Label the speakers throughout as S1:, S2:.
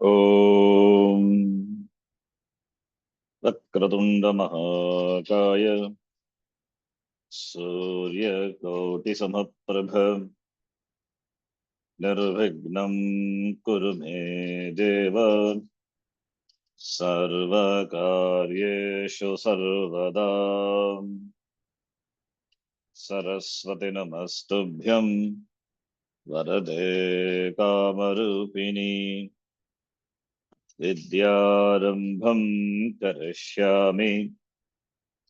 S1: ॐ वक्रतुण्डमहाकाय सूर्यकोटिसमप्रभ निर्विघ्नं कुरु मे देव सर्वकार्येषु सर्वदा। सरस्वति नमस्तुभ्यं वरदे कामरूपिणी विद्यारम्भं करिष्यामि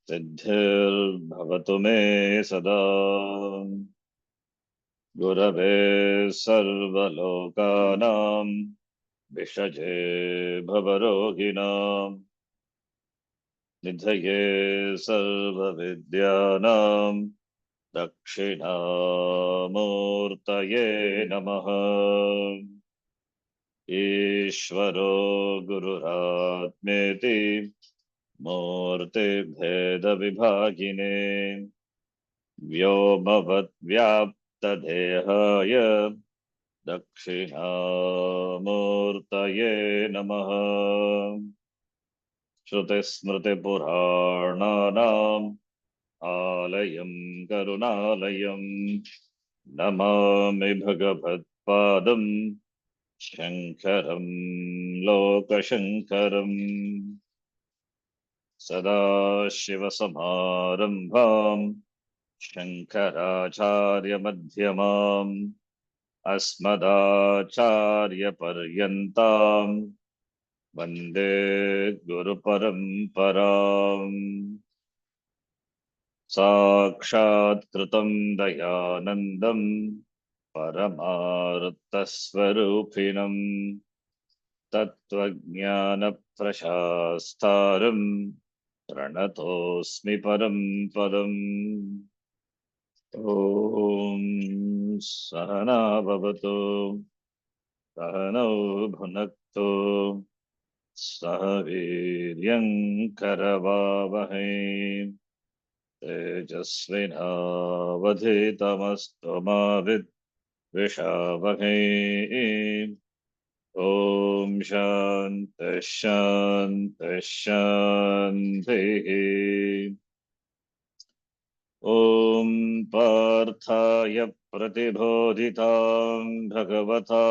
S1: सिद्धिर्भवतु मे सदा। गुरवे सर्वलोकानां विषजे भवरोगिणां निधये सर्वविद्यानां दक्षिणामूर्तये नमः। ईश्वरो गुरुरात्मेति मूर्तिभेदविभागिने व्योमवद्व्याप्तदेहाय दक्षिणामूर्तये नमः। श्रुतिस्मृतिपुराणानाम् आलयं करुणालयं नमामि भगवत्पादं शङ्करं लोकशङ्करम्। सदाशिवसमारम्भाम् शङ्कराचार्यमध्यमाम् अस्मदाचार्यपर्यन्ताम् वन्दे गुरुपरम्पराम्। साक्षात् कृतं दयानन्दं परमार्थस्वरूपिणं तत्त्वज्ञानप्रशास्तारं प्रणतोऽस्मि परं पदम्। ॐ सहना भवतु सहनौ भुनक्तु सह वीर्यं करवावहै तेजस्विनावधीतमस्तु मा विद्विषावहै। ॐ शान्तिः शान्तिः शान्तिः। ॐ पार्थाय प्रतिबोधितां भगवता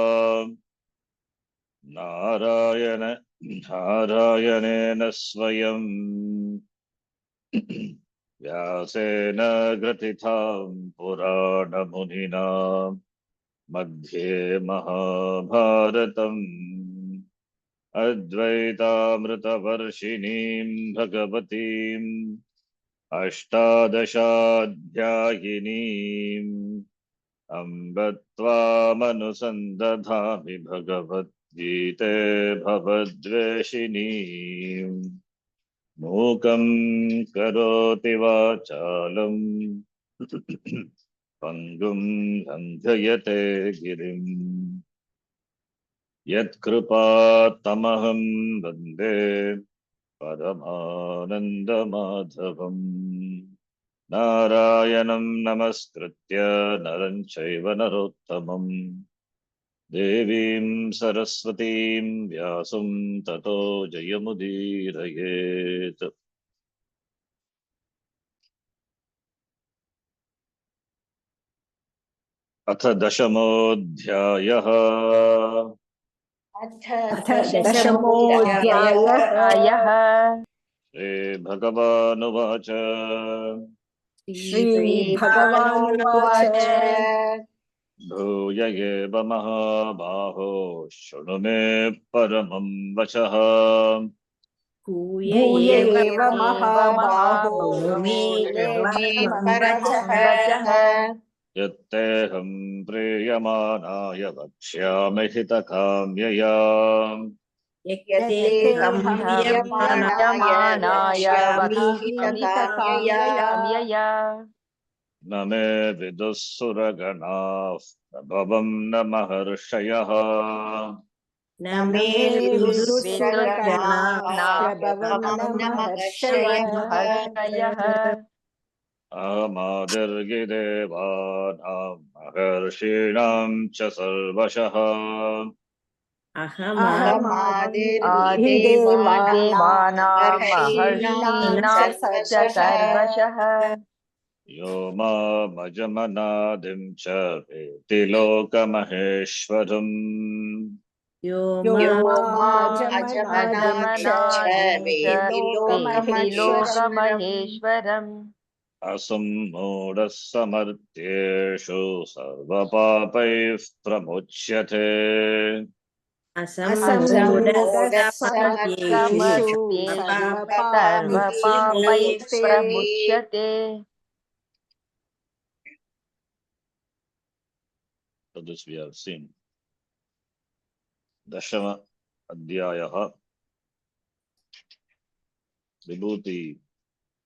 S1: नारायणेन स्वयं व्यासेन ग्रथितां पुराणमुनिना मध्ये महाभारतम् अद्वैतामृतवर्षिणीं भगवतीम् अष्टादशाध्यायिनीम् अम्ब त्वामनुसन्दधामि भगवद्गीते भवद्वेषिणीम्। मूकं करोति वाचालम् पङ्गुं लङ्घयते गिरिम् यत्कृपात्तमहं वन्दे परमानन्दमाधवम्। नारायणं नमस्कृत्य नरं चैव नरोत्तमम् देवीं सरस्वतीं व्यासं ततो जयमुदीरयेत्। अथ दशमोऽध्यायः।
S2: अथ दशमोऽध्यायः।
S1: श्रीभगवानुवाच
S2: श्रीभगवानुवाच
S1: भूय एव महाबाहो शृणु मे परमं वचः।
S2: भूय एव महाबाहो मे परमं वचः।
S1: यत्तेऽहं प्रीयमाणाय वक्ष्यामि हितकाम्यया।
S2: यत्तेऽहं प्रीयमाणाय वक्ष्यामि हितकाम्यया।
S1: न मे विदुः सुरगणाः प्रभवं न महर्षयः।
S2: न मे विदुः सुरगणाः प्रभवं न महर्षयः।
S1: अहमादिर्गिदेवानां महर्षीणां च सर्वशः।
S2: अहमादिर्देवानां
S3: महर्षीणां
S2: महर्षीणां
S3: च
S2: च
S3: सर्वशः
S2: सर्वशः
S1: यो मामजमनादिं च वेत्ति लोकमहेश्वरम्
S2: यो
S3: यो
S2: मामजमनादिं
S3: मामजमनादिं च
S2: च
S3: वेत्ति
S2: वेत्ति
S3: लोकमहेश्वरम्
S2: लोकमहेश्वरम्
S1: असम्मूढः समर्थ्येषु सर्वपापैः प्रमुच्यते
S3: असम्मूढः समर्थ्येषु
S2: असम्मूढसमर्थ्येषु
S3: सर्वपापैः
S2: सर्वपापैः
S3: प्रमुच्यते।
S2: प्रमुच्यते.
S1: So this we have seen. Dashama Adhyayah Vibhuti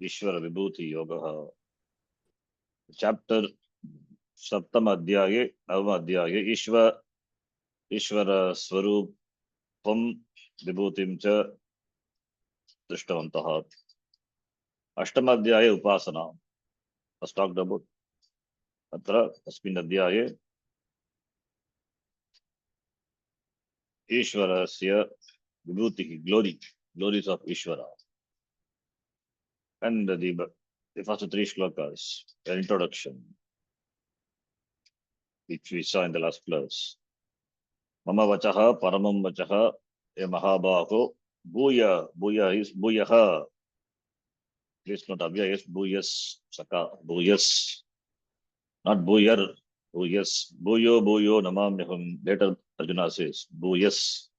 S1: Ishvara Vibhuti Yoga. Chapter Saptama Adhyaye Navama Adhyaye Ishvara Swarupam Vibhutim Cha Drishtavantaha. Ashtama Adhyaye Upasana was talked about. Atra Asmin Adhyaye Ishvarasya Vibhuti glories of Ishvara. And the first three shlokas, an introduction, which we saw in the last class. Mama vachaha paramam vachaha a mahabaho bhuya is bhuyaha. Please not abhya is bhuyas saka bhuyas, not bhuyar bhuyas bhuyo namamyaham. Later Arjuna says bhuyas.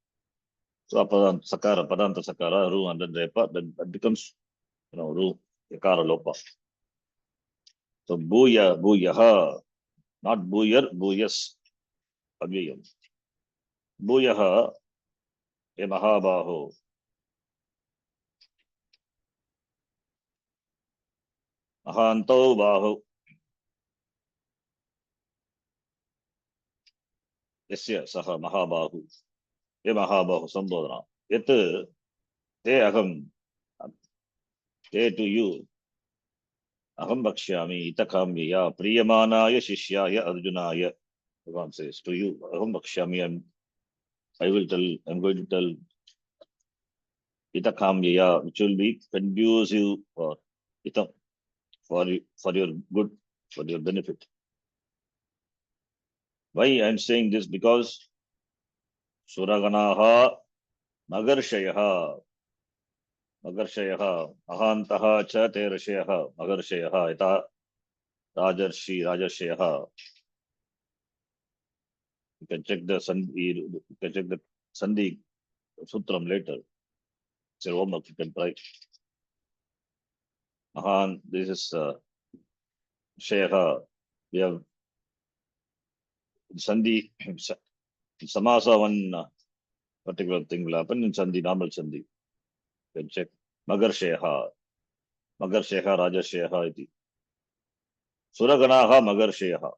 S1: So apadant sakara padanta sakara ru and then repa that becomes ru yakara lopa. So bhuyaha, not bhuyar bhuyas abhyayam. Bhuyaha a mahabaho. Mahanto baho. Yasya saha mahabahu. Ye mahabahu sambodhana. Yet te aham, te to you. Aham bhakshyami itakamya priyamanaya shishyaya arjunaya. Bhagavan says to you, aham bhakshyami, I'm going to tell itakamya, which will be conducive for itam, for your good, for your benefit. Why I'm saying this? Because suraganaha magarshayah ahantaha cha te rashayah magarshayah ita rajarshayah. You can check the sandhi sutram later. It's your homework, you can try. This is shayah. We have sandhi samasa, one particular thing will happen in sandhi, normal sandhi. You can check. Magarshayah rajarshayah iti. Suraganaha magarshayah.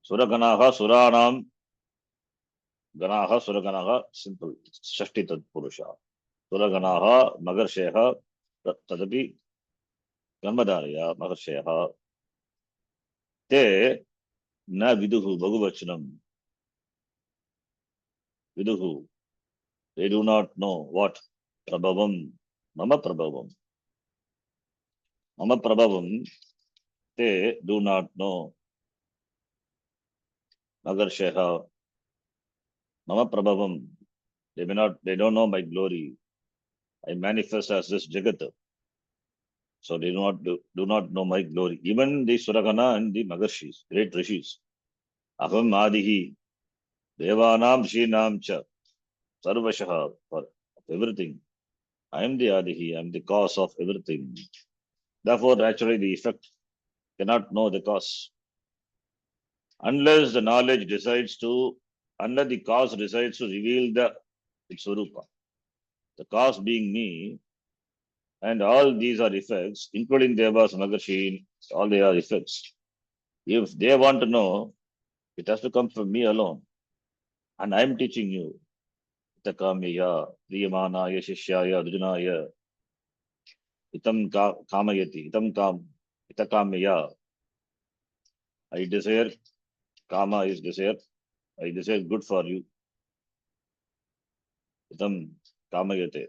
S1: Suraganaha suranam ganaha suraganaha, simple. Shashti tad purusha. Suraganaha magarshayah tadapi Gamadharya Maharshaya te na viduhu bhagavachanam. Viduhu, they do not know what prabhavam, mama prabhavam. Mama prabhavam, they do not know. Maharshaya, mama prabhavam, they don't know my glory. I manifest as this Jagat. So they do not know my glory. Even the Suragana and the Maharshis, great rishis. Aham Adihi, Devanam Shinam Cha, Sarvashaha, for everything. I am the Adihi, I am the cause of everything. Therefore, naturally, the effect cannot know the cause. Unless the cause decides to reveal its Swarupa. The cause being me, and all these are effects, including Devas, Magarshi, all they are effects. If they want to know, it has to come from me alone. And I am teaching you. Itakamya, Priyamanaya, Shishyaya, Arjunaya, Kamayati, Itakamya. I desire, Kama is desire. I desire good for you. itam kamayate.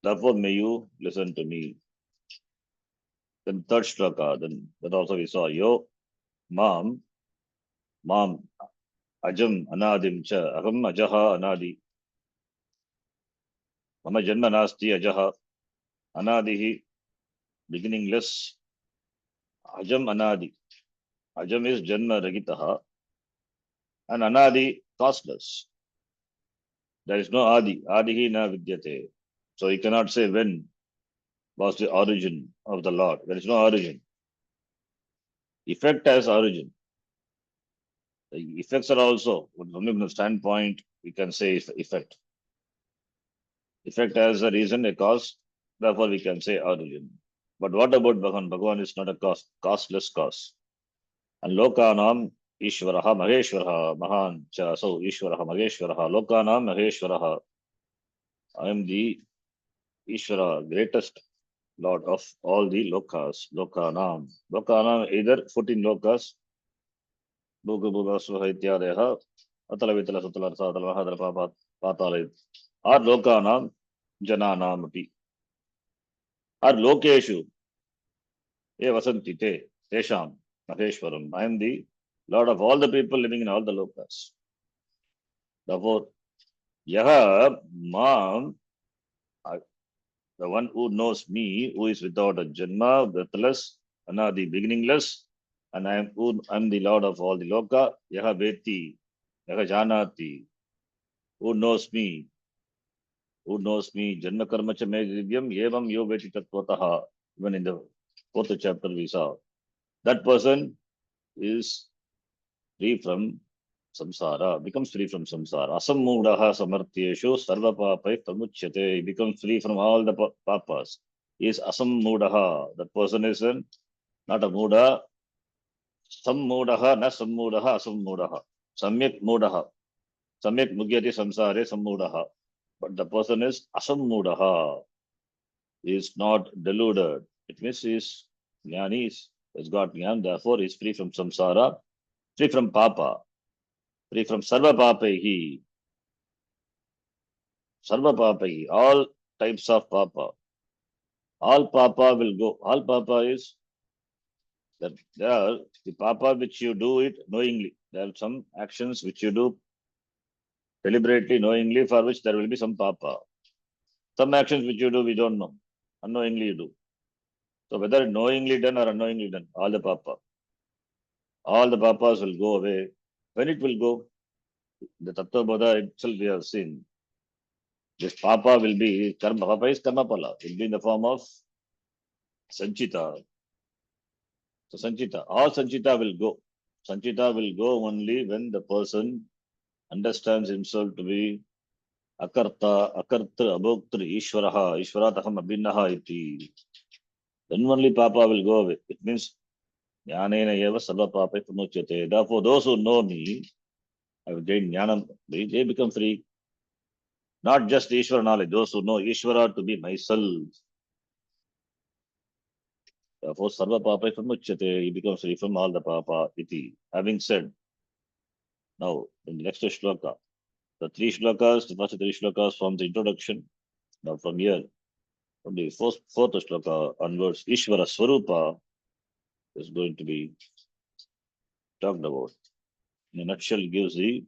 S1: Therefore, may you listen to me. Then third shloka, then that also we saw. Yo, mam, ajam anadim cha, aham ajaha anadi. Mama janma nasti ajaha, anadihi, beginningless, ajam anadi. Ajam is janma ragitaha, and anadi, causeless. There is no adi, adihi na vidyate. So you cannot say when was the origin of the Lord. There is no origin. Effect has origin. The effects are also, from the standpoint, we can say effect. Effect has a reason, a cause, therefore we can say origin. But what about Bhagavan? Bhagavan is not a cause, causeless cause. And Lokanam Ishvaraha Maheshwaraha Mahan Cha. So Ishvaraha Maheshwaraha Lokanam Maheshwaraha. I am the Ishvara, greatest Lord of all the lokas. Lokanam. Lokanam either 14 lokas, Bhuga Bhuga Suha Ityadeha, Atala Vitala Sutala Satala Hadra Patala, or Lokanam Jananam api. Or Lokeshu, E Vasanti Te, Tesham, Maheshwaram. I am the Lord of all the people living in all the lokas. Therefore, Yaha Mam, the one who knows me, who is without a Janma, birthless, Anadi, beginningless, and I am the Lord of all the loka, Yaha Veti, Yaha Janati, who knows me, Janma Karma Cha Me Divyam, Yevam Yo Veti Tatvataha, even in the fourth chapter we saw. That person is free from samsara, becomes free from samsara. Asammudaha samartyeshu sarva papai pramuchyate. He becomes free from all the papas. He is asammudaha. That person is not a muda. Sammudaha, na sammudaha, asammudaha. Samyak mudaha. Samyak mugyati samsare sammudaha. But the person is asammudaha. He is not deluded. It means he is jnani, has got jnana, therefore he is free from samsara, free from papa, free from sarva papai. Sarva papai, all types of papa. All papa will go. All papa is that there are the papa which you do it knowingly. There are some actions which you do deliberately, knowingly, for which there will be some papa. Some actions which you do, we don't know. Unknowingly you do. So whether knowingly done or unknowingly done, all the papas will go away. When it will go, the Tattva Bodha itself we have seen. This papa will be, karma, papa is karma pala, will be in the form of sanchita. So sanchita, all sanchita will go. Sanchita will go only when the person understands himself to be akarta, akartra, abhoktra, ishvaraha, ishvarataham abhinnaha iti. Then only papa will go away. It means jnanena eva sarva papa pramuchyate. Therefore, those who know me, have gained jnanam, they become free. Not just Ishvara knowledge, those who know Ishvara to be myself. Therefore, sarva papa pramuchyate, he becomes free from all the papa iti. Having said, now in the next shloka, the three shlokas, the first three shlokas from the introduction. Now from here, from the fourth shloka onwards, Ishvara Swarupa is going to be talked about. In a nutshell, gives the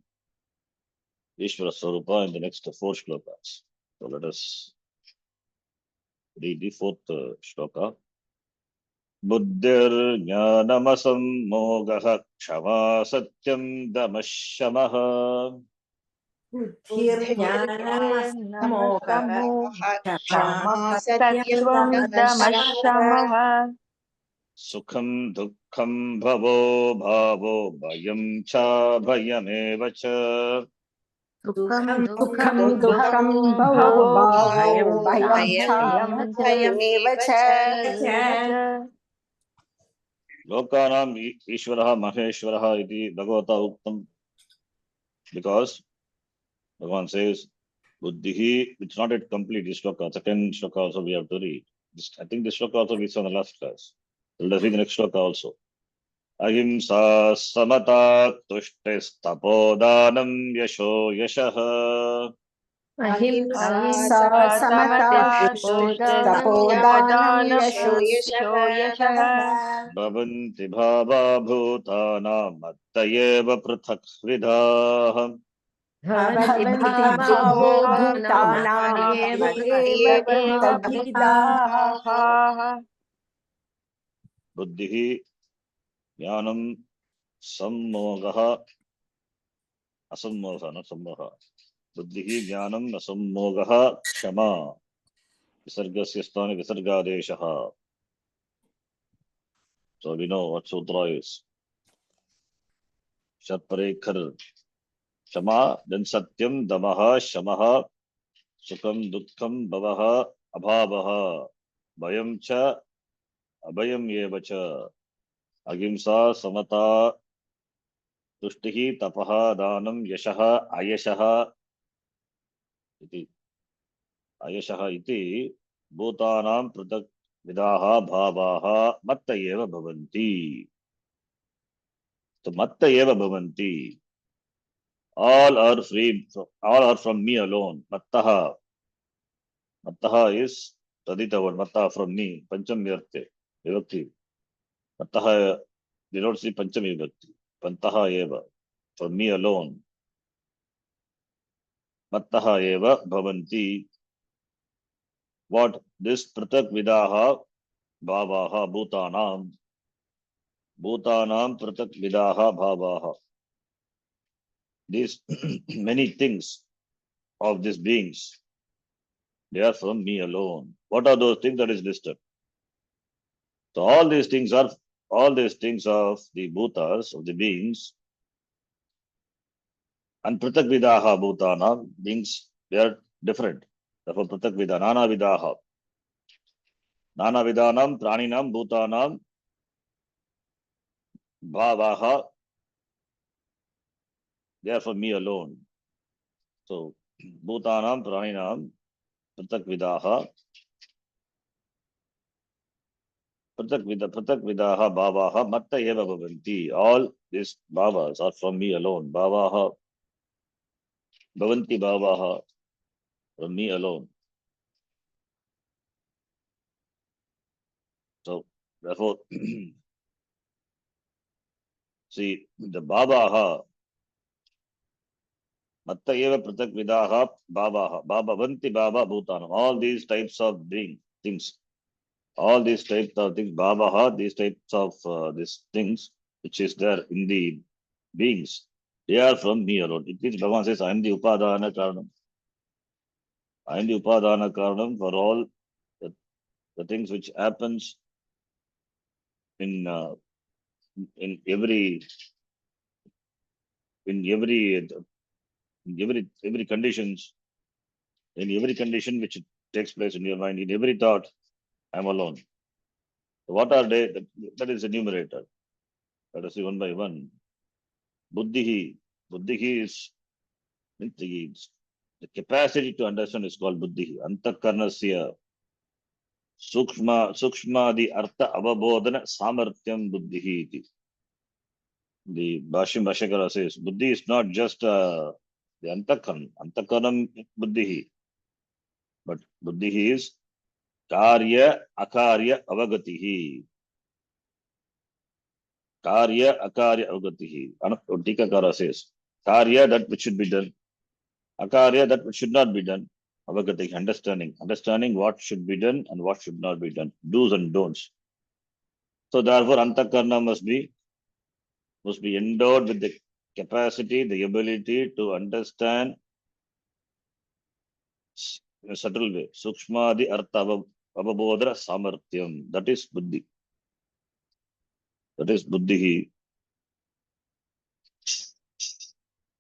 S1: Ishvara Swarupa in the next four shlokas. So let us read the fourth shloka. Buddhir jnanamasam mogaha kshama satyam damashamaha.
S3: बुद्धिर्ज्ञानमोहः
S2: क्षमा
S3: क्षमा सत्यं
S2: सत्यं
S3: दमशमः
S2: दमशमः
S1: Sukham dukkham bhavo bhavo bhayam cha bhayameva cha.
S3: सुखं
S2: सुखं
S3: दुःखं
S2: दुःखं
S3: भवो
S2: भवो
S3: भावो
S2: भयं
S3: भयं च
S2: चाभयं
S3: भयमेव च
S2: च
S1: Lokanam Ishvaraha Maheshwaraha iti Bhagavata Uktam. Because Bhagavan says, Buddhihi, it's not yet complete, this shloka. Second shloka also we have to read. I think this shloka also we saw in the last class. So let us read the next shloka also. ahimsa samata tushtistapodanam yasho yashaha.
S3: ahimsa
S2: अहिंसा
S3: samata
S2: समता
S3: tuष्टिः
S2: तुष्टिस्तपोदानं
S3: यशो
S2: यशो
S3: यशः
S2: यशः
S1: Bhavanti bhava bhutanam matta eva पृथक् विधाः.
S2: भवन्ति
S3: भवन्ति भावो
S2: भावो
S3: भूतानां
S2: भूतानां
S3: मत्येव
S2: मत्त एव
S3: पृथग्विधाः
S2: पृथग्विधाः
S1: बुद्धिः ज्ञानं सम्मोहः असम्मोहः न सम्मोहः. बुद्धिः ज्ञानं असम्मोहः क्षमा विसर्गस्य स्थाने विसर्गादेशः. So we know what sutra is. Shatparekhar. Shama, then satyam, damaha, shamaha, sukam, dukkham, bhavaha, abhavaha, bhayam cha, abhayam eva cha, ahimsa, samata, tushtihi, tapaha, danam, yashaha, ayashaha, iti. Ayashaha iti, bhutanam pratak vidaha bhavaha matta eva bhavanti. So matta eva bhavanti. All are free, all are from me alone. Mattaha. Mattaha is Tadita word. Mattaha from me. Pancham Vyarte. Vivakti. Mattaha, they don't see Pancham Vivakti. Pantaha eva. From me alone. Mattaha eva bhavanti. What? This pratak vidaha bhavaha bhutanam. Bhutanam pratak vidaha bhavaha. These many things of these beings, they are from me alone. What are those things that is listed? So all these things of the bhutas, of the beings, and pratak vidaha bhutana beings, they are different. Therefore, pratak vida, nana vidaha. Nana vidanam, praninam, bhutanam, bhavaha, they are for me alone. So, bhutanam, praninam, pratak vidaha, pratak vidaha, bhavaha, matta eva bhavanti. All these bhavas are from me alone. Bhavaha, bhavanti bhavaha, from me alone. So, therefore, see, the bhavaha, matta eva pratak vidaha, bhavaha, bhavanti bhava bhutanam. All these types of things, all these types of things, bhavaha, these types of these things, which is there in the beings, they are from me alone. It means Bhagavan says, I am the upadana karanam. I am the upadana karanam for all the things which happens in in every in every every conditions, in every condition which takes place in your mind, in every thought, I am alone. So what are they? That is the numerator. Let us see one by one. Buddhihi. Buddhihi is the capacity to understand is called buddhihi. Antakarnasya sukshmadi artha avabodhana samarthyam buddhihi iti. The Bhashim Bhashakara says, Buddhi is not just the Antakarnam buddhihi, but buddhihi is karya akarya avagatihi. Karya akarya avagatihi. Tikakara says, karya that which should be done, akarya that which should not be done. Avagati, understanding what should be done and what should not be done, do's and don'ts. So therefore, antakarna must be endowed with the capacity, the ability to understand in a subtle way. Sukshmadi artha avabodhra samarthyam. That is buddhi. That is buddhi.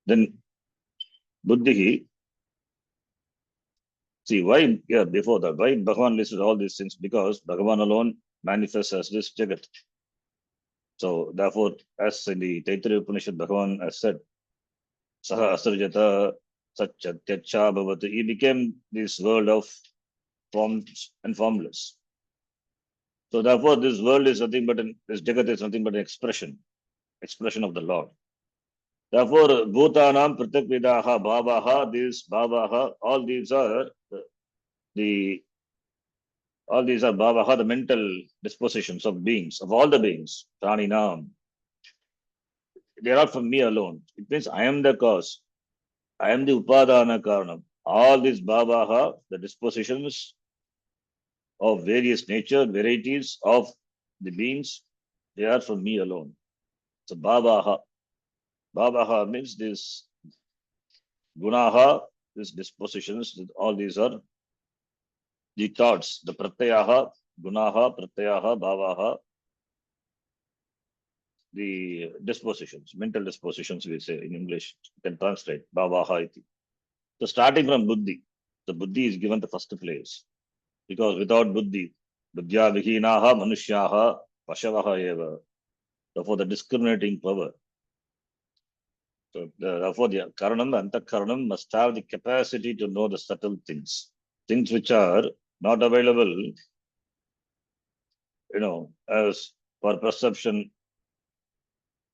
S1: Then buddhi. See why? Yeah, before that, why Bhagavan listed all these things? Because Bhagavan alone manifests as this Jagat. So therefore, as in the Taittiriya Upanishad, Bhagavan has said, Saha asarjata satchatyacha bhavati. He became this world of forms and formless. So therefore, this world is nothing but this Jagat is nothing but an expression. expression of the Lord. Therefore, Bhutanam Pratakvidaha Bhavaha, these Bhavaha, all these are the Bhavaha, the mental dispositions of beings, of all the beings, Praninam. They are not from me alone. It means I am the cause. I am the Upadana Karanam. All these Bhavaha, the dispositions of various nature, varieties of the beings, they are from me alone. So Bhavaha. Bhavaha means this Gunaha, these dispositions, all these are the thoughts, the Pratyaha, Gunaha, Pratyaha, Bhavaha, the dispositions, mental dispositions we say in English, you can translate Bhavaha iti. So starting from Buddhi, the Buddhi is given the first place. Because without Buddhi, Buddhya Vihinaha, Manushyaha, Pashavaha eva. Therefore the discriminating power. So therefore the Karanam, the Antakaranam must have the capacity to know the subtle things. Things which are not available, as for perception,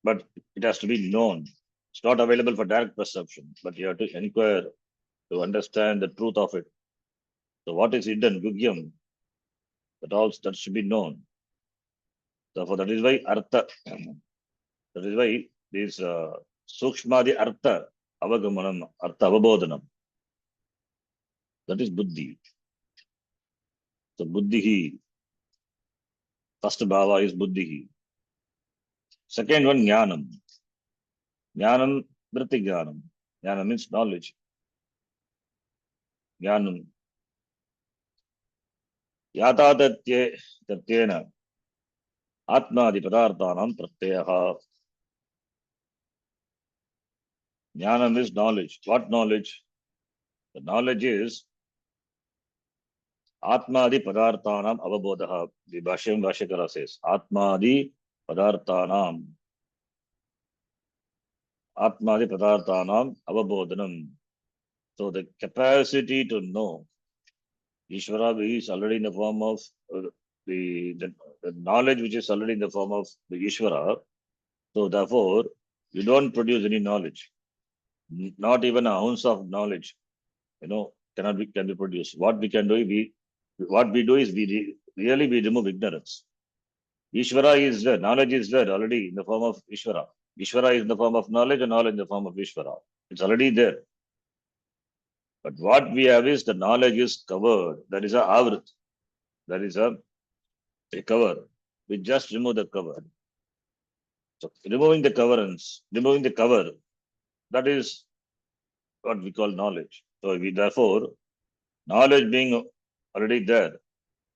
S1: but it has to be known. It's not available for direct perception, but you have to inquire to understand the truth of it. So what is hidden, Gugyam, that should be known. Therefore, that is why Artha, that is why this Sukshmadi Artha, Avagamanam, Artha Avabodhanam. That is Buddhi. So Buddhihi, first bhava is Buddhihi. Second one, Jnanam. Jnanam, Vritti Jnanam. Jnanam means knowledge. Jnanam. Yata tatyena Atmadi Padarthanam Pratyaha. Jnanam is knowledge. What knowledge? The knowledge is Atmadi Padarthanam Avabodha. The Bhashyam Bhashyakara says Atmadi Padarthanam. Atmadi Padarthanam Avabodhanam. So the capacity to know Ishvara is already in the form of the knowledge which is already in the form of the Ishvara. So therefore, you don't produce any knowledge. Not even an ounce of knowledge, can be produced. What we can do, we remove ignorance. Ishvara is there, knowledge is there already in the form of Ishvara. Ishvara is in the form of knowledge and knowledge in the form of Ishvara. It's already there. But what we have is the knowledge is covered. That is a avrit. That is a cover. We just remove the cover. So removing the cover, that is what we call knowledge. So therefore, knowledge being already there,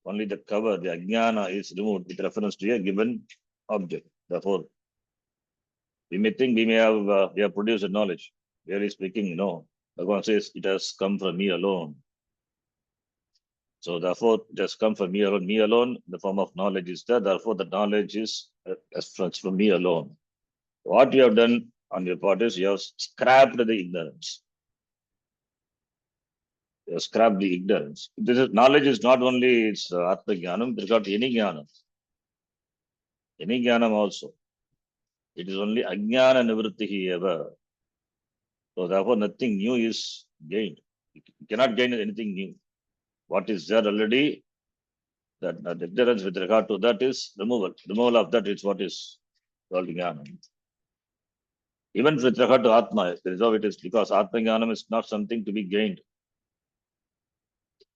S1: only the cover, the ajnana is removed with reference to a given object. Therefore, we may think we have produced a knowledge. Really speaking, Bhagavan says it has come from me alone. So therefore, it has come from me alone. Me alone, the form of knowledge is there. Therefore, the knowledge is from me alone. What you have done on your part is you have scrapped the ignorance. You have scrapped the ignorance. Knowledge is not only it's Atma Jnanam, there got any Jnanam. Any Jnanam also. It is only Ajnana Nivrittihi ever. So therefore, nothing new is gained. You cannot gain anything new. What is there already, that ignorance with regard to that is removal. Removal of that is what is called Jnanam. Even with regard to Atma, there is how it is, because Atma Jnanam is not something to be gained.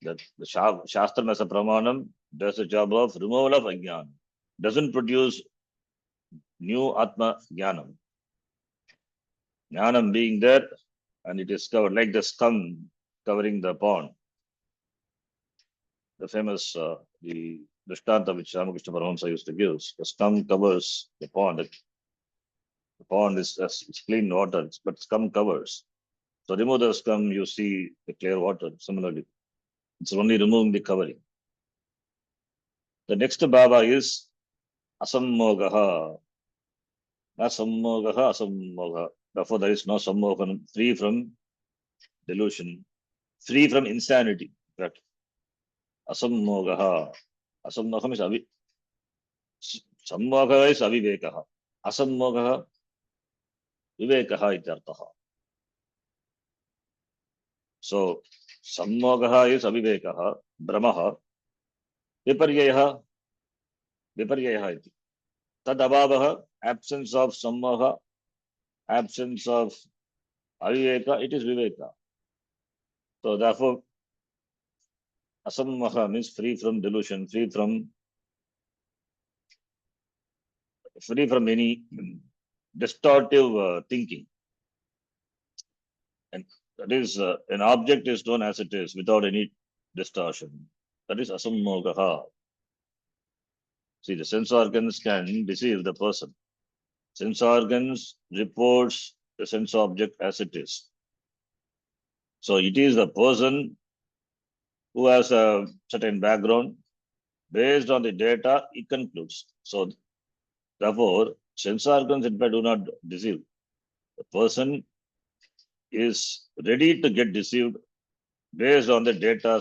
S1: That the Shastram as a Pramanam does a job of removal of Ajnana. Doesn't produce new Atma Jnanam. Jnanam being there, and it is covered like the scum covering the pond. The famous, the Drishtanta which Ramakrishna Paramahamsa used to give. The scum covers the pond. The pond is clean water, but scum covers. So remove the scum, you see the clear water. Similarly, it's only removing the covering. The next bhava is asammogaha. Asammogaha, asammoga. Therefore, there is no sammogan, free from delusion, free from insanity. Correct. Asammogaha. Asammoga is sammoga is avivekaha. Asammogaha vivekaha ityartaha. So, sammogaha is avivekaha, brahmaha, viparyayaha, viparyayaha iti. Tad abhavaha, absence of sammoha, absence of aviveka, it is viveka. So, therefore, asammoha means free from delusion, free from any distortive thinking. And that is, an object is known as it is without any distortion. That is asammogaha. See, the sense organs can deceive the person. Sense organs reports the sense object as it is. So it is the person who has a certain background. Based on the data, he concludes. So therefore, sense organs in fact do not deceive. The person is ready to get deceived based on the data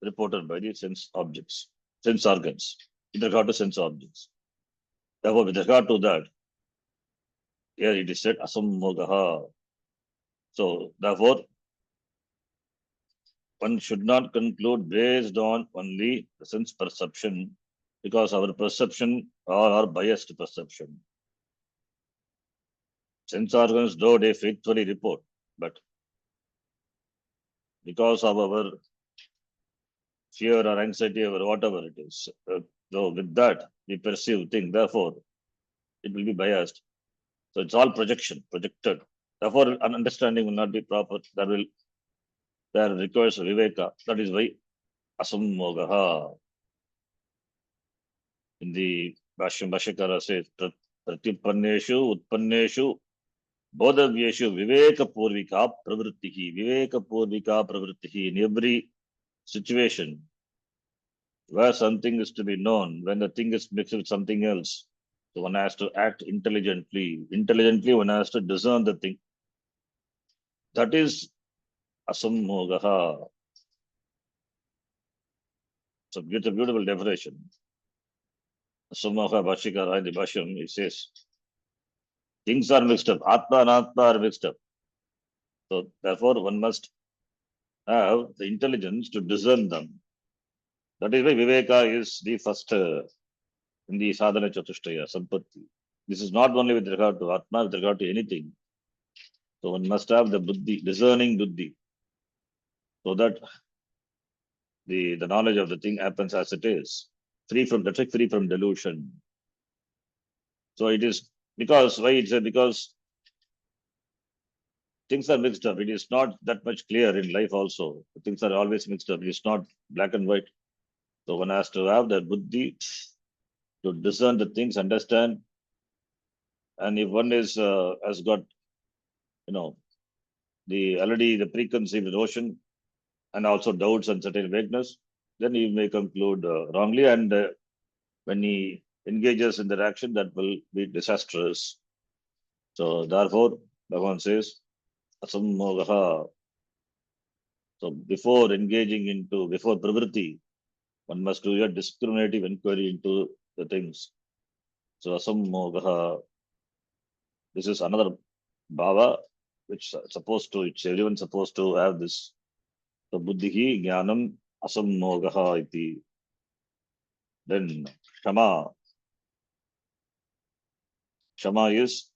S1: reported by the sense objects, sense organs, with regard to sense objects. Therefore, with regard to that, here it is said asammogaha. So therefore, one should not conclude based on only the sense perception, because our perception are our biased perception. Sense organs, though they faithfully report, but because of our fear or anxiety or whatever it is, so with that we perceive things, therefore it will be biased. So it's all projection, projected. Therefore, an understanding will not be proper. There requires viveka. That is why asammogaha. In the Bhashyam, Bhashyakara says, Pratyupanneshu, Utpanneshu, Bodhavyeshu, Viveka Purvika Pravrittihi, Viveka Purvika Pravrittihi. In every situation where something is to be known, when the thing is mixed with something else, so one has to act intelligently. Intelligently, one has to discern the thing. That is asammogaha. So it's a beautiful definition. Asammoga Bhashyakara in the Bhashyam, he says, things are mixed up. Atma and Atma are mixed up. So therefore, one must have the intelligence to discern them. That is why Viveka is the first in the sadhana chatushtaya, sampatti. This is not only with regard to Atma, with regard to anything. So one must have the buddhi, discerning buddhi, so that the knowledge of the thing happens as it is, free from delusion. So it is because why it's because things are mixed up. It is not that much clear in life also. Things are always mixed up. It is not black and white. So one has to have the buddhi to discern the things, understand. And if one is has got, the preconceived notion and also doubts and certain vagueness, then he may conclude wrongly. And when he engages in that action, that will be disastrous. So therefore, Bhagavan says, asammogaha. So before pravritti, one must do a discriminative inquiry into the things. So asammogaha, this is another bhava which everyone supposed to have this. So buddhihi jnanam asammogaha iti. Then shama. Shama is,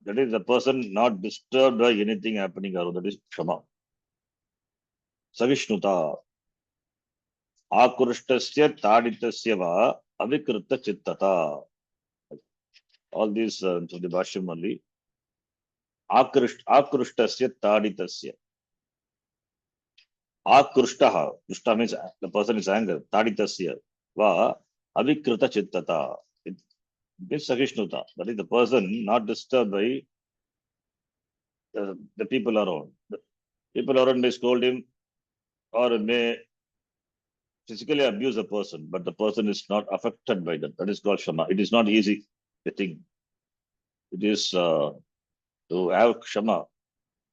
S1: that is the person not disturbed by anything happening around. That is shama. Savishnuta. Akurishtasya taditasya va avikrita chittata. All these from the Bhashyam only. Akrishtasya taditasya. Akrishtaha. Krishta means the person is angry. Taditasya va avikrita chittata. It means Sakishnuta. That is the person not disturbed by the people around. The people around may scold him or may physically abuse a person, but the person is not affected by that. That is called Shama. It is not easy, I think. It is to have Shama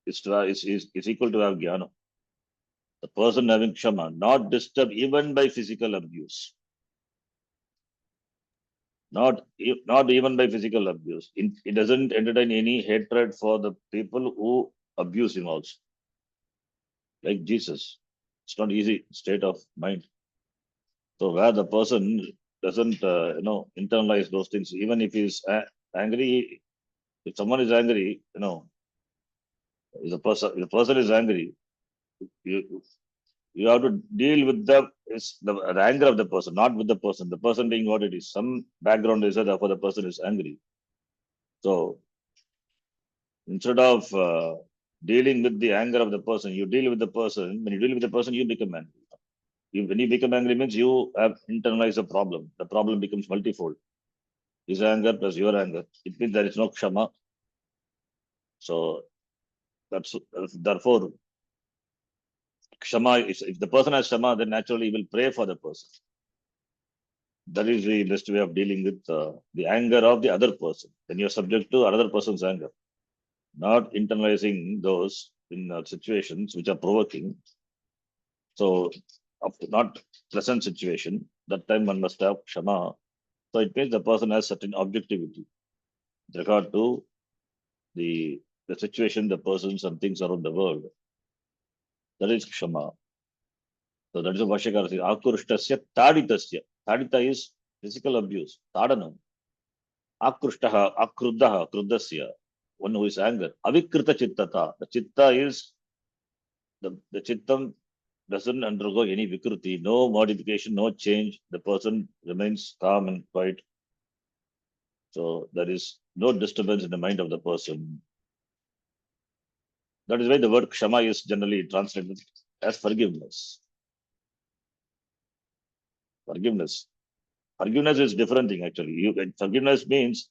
S1: is equal to have Jnana. The person having Shama, not disturbed even by physical abuse. Not even by physical abuse. It doesn't entertain any hatred for the people who abuse him also. Like Jesus. It's not easy state of mind. So where the person doesn't, internalize those things, even if he's angry, if someone is angry, if the person is angry, you, you have to deal with the anger of the person, not with the person. The person being what it is. Some background is there, therefore the person is angry. So instead of dealing with the anger of the person, you deal with the person. When you deal with the person, you become angry. When you become angry means you have internalized a problem. The problem becomes multifold. His anger plus your anger. It means there is no kshama. So that's therefore kshama is, if the person has kshama, then naturally he will pray for the person. That is the best way of dealing with the anger of the other person. Then you're subject to another person's anger, not internalizing those in situations which are provoking. So, not present situation, that time one must have kshama. So it means the person has certain objectivity with regard to the situation, the persons and things around the world. That is kshama. So that is what Vashyakara says. Akurishtasya taditasya. Tadita is physical abuse. Tadanam. Akrishtaha, akruddaha, kruddasya. One who is anger. Avikrita chittata. The chitta is the chittam doesn't undergo any vikruti, no modification, no change. The person remains calm and quiet. So there is no disturbance in the mind of the person. That is why the word kshama is generally translated as forgiveness. Forgiveness. Forgiveness is different thing actually. Forgiveness means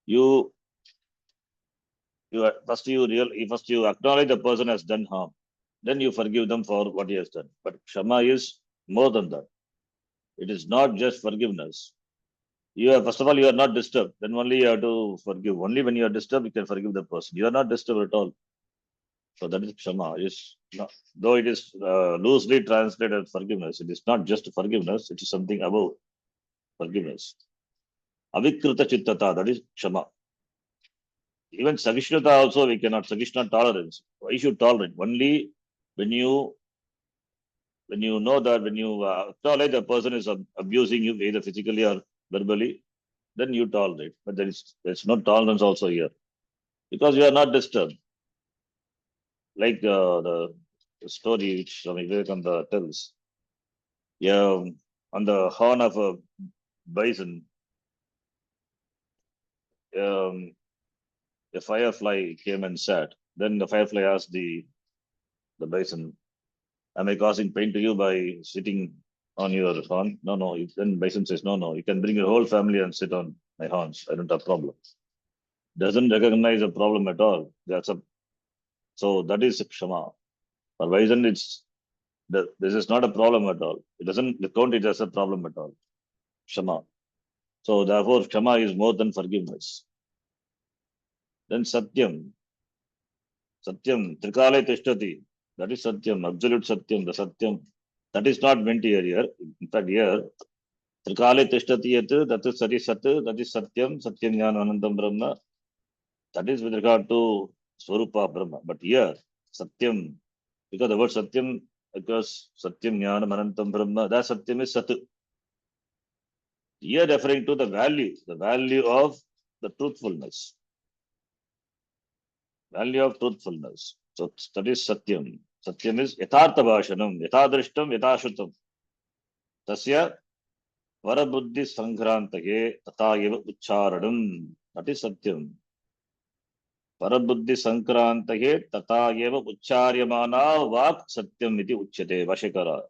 S1: you first you acknowledge the person has done harm, then you forgive them for what he has done. But kshama is more than that. It is not just forgiveness. First of all, you are not disturbed. Then only you have to forgive. Only when you are disturbed, you can forgive the person. You are not disturbed at all. So that is kshama. Though it is loosely translated as forgiveness, it is not just forgiveness. It is something above forgiveness. Avikrita chittata, that is kshama. Even sagishnata also we cannot. Sagishna tolerance. Why should tolerate? Only when you know that when you acknowledge the person is abusing you either physically or verbally, then you tolerate. But there's no tolerance also here because you are not disturbed. Like the story which Swami Vivekananda tells. Yeah, on the horn of a bison, um, a firefly came and sat. Then the firefly asked the bison, "Am I causing pain to you by sitting on your horn?" No, no. Then bison says, "No, no. You can bring your whole family and sit on my horns. I don't have problem." Doesn't recognize a problem at all. So that is kshama. For bison, this is not a problem at all. It doesn't count it as a problem at all. Kshama. So therefore, kshama is more than forgiveness. Then satyam. Satyam. Trikale tishtati. That is satyam. Absolute satyam. The satyam. That is not meant here. In fact, here, Trikale tishtati yat. That is sati sat. That is satyam. Satyam jnana anantam brahma. That is with regard to Swarupa Brahma. But here, satyam. Because the word satyam, because satyam jnana anantam brahma, that satyam is sat. Here referring to the value of the truthfulness. Value of truthfulness. So that is Satyam. Satyam is Yathartha Bhashanam, Yatadrishtam, Yatashutam. Tasya Varabuddhi Sanghrantage Tata Eva Ucharanam. That is Satyam. Varabuddhi Sanghrantage Tata Eva Ucharyamana Vak Satyam iti Uchyate Vashikara.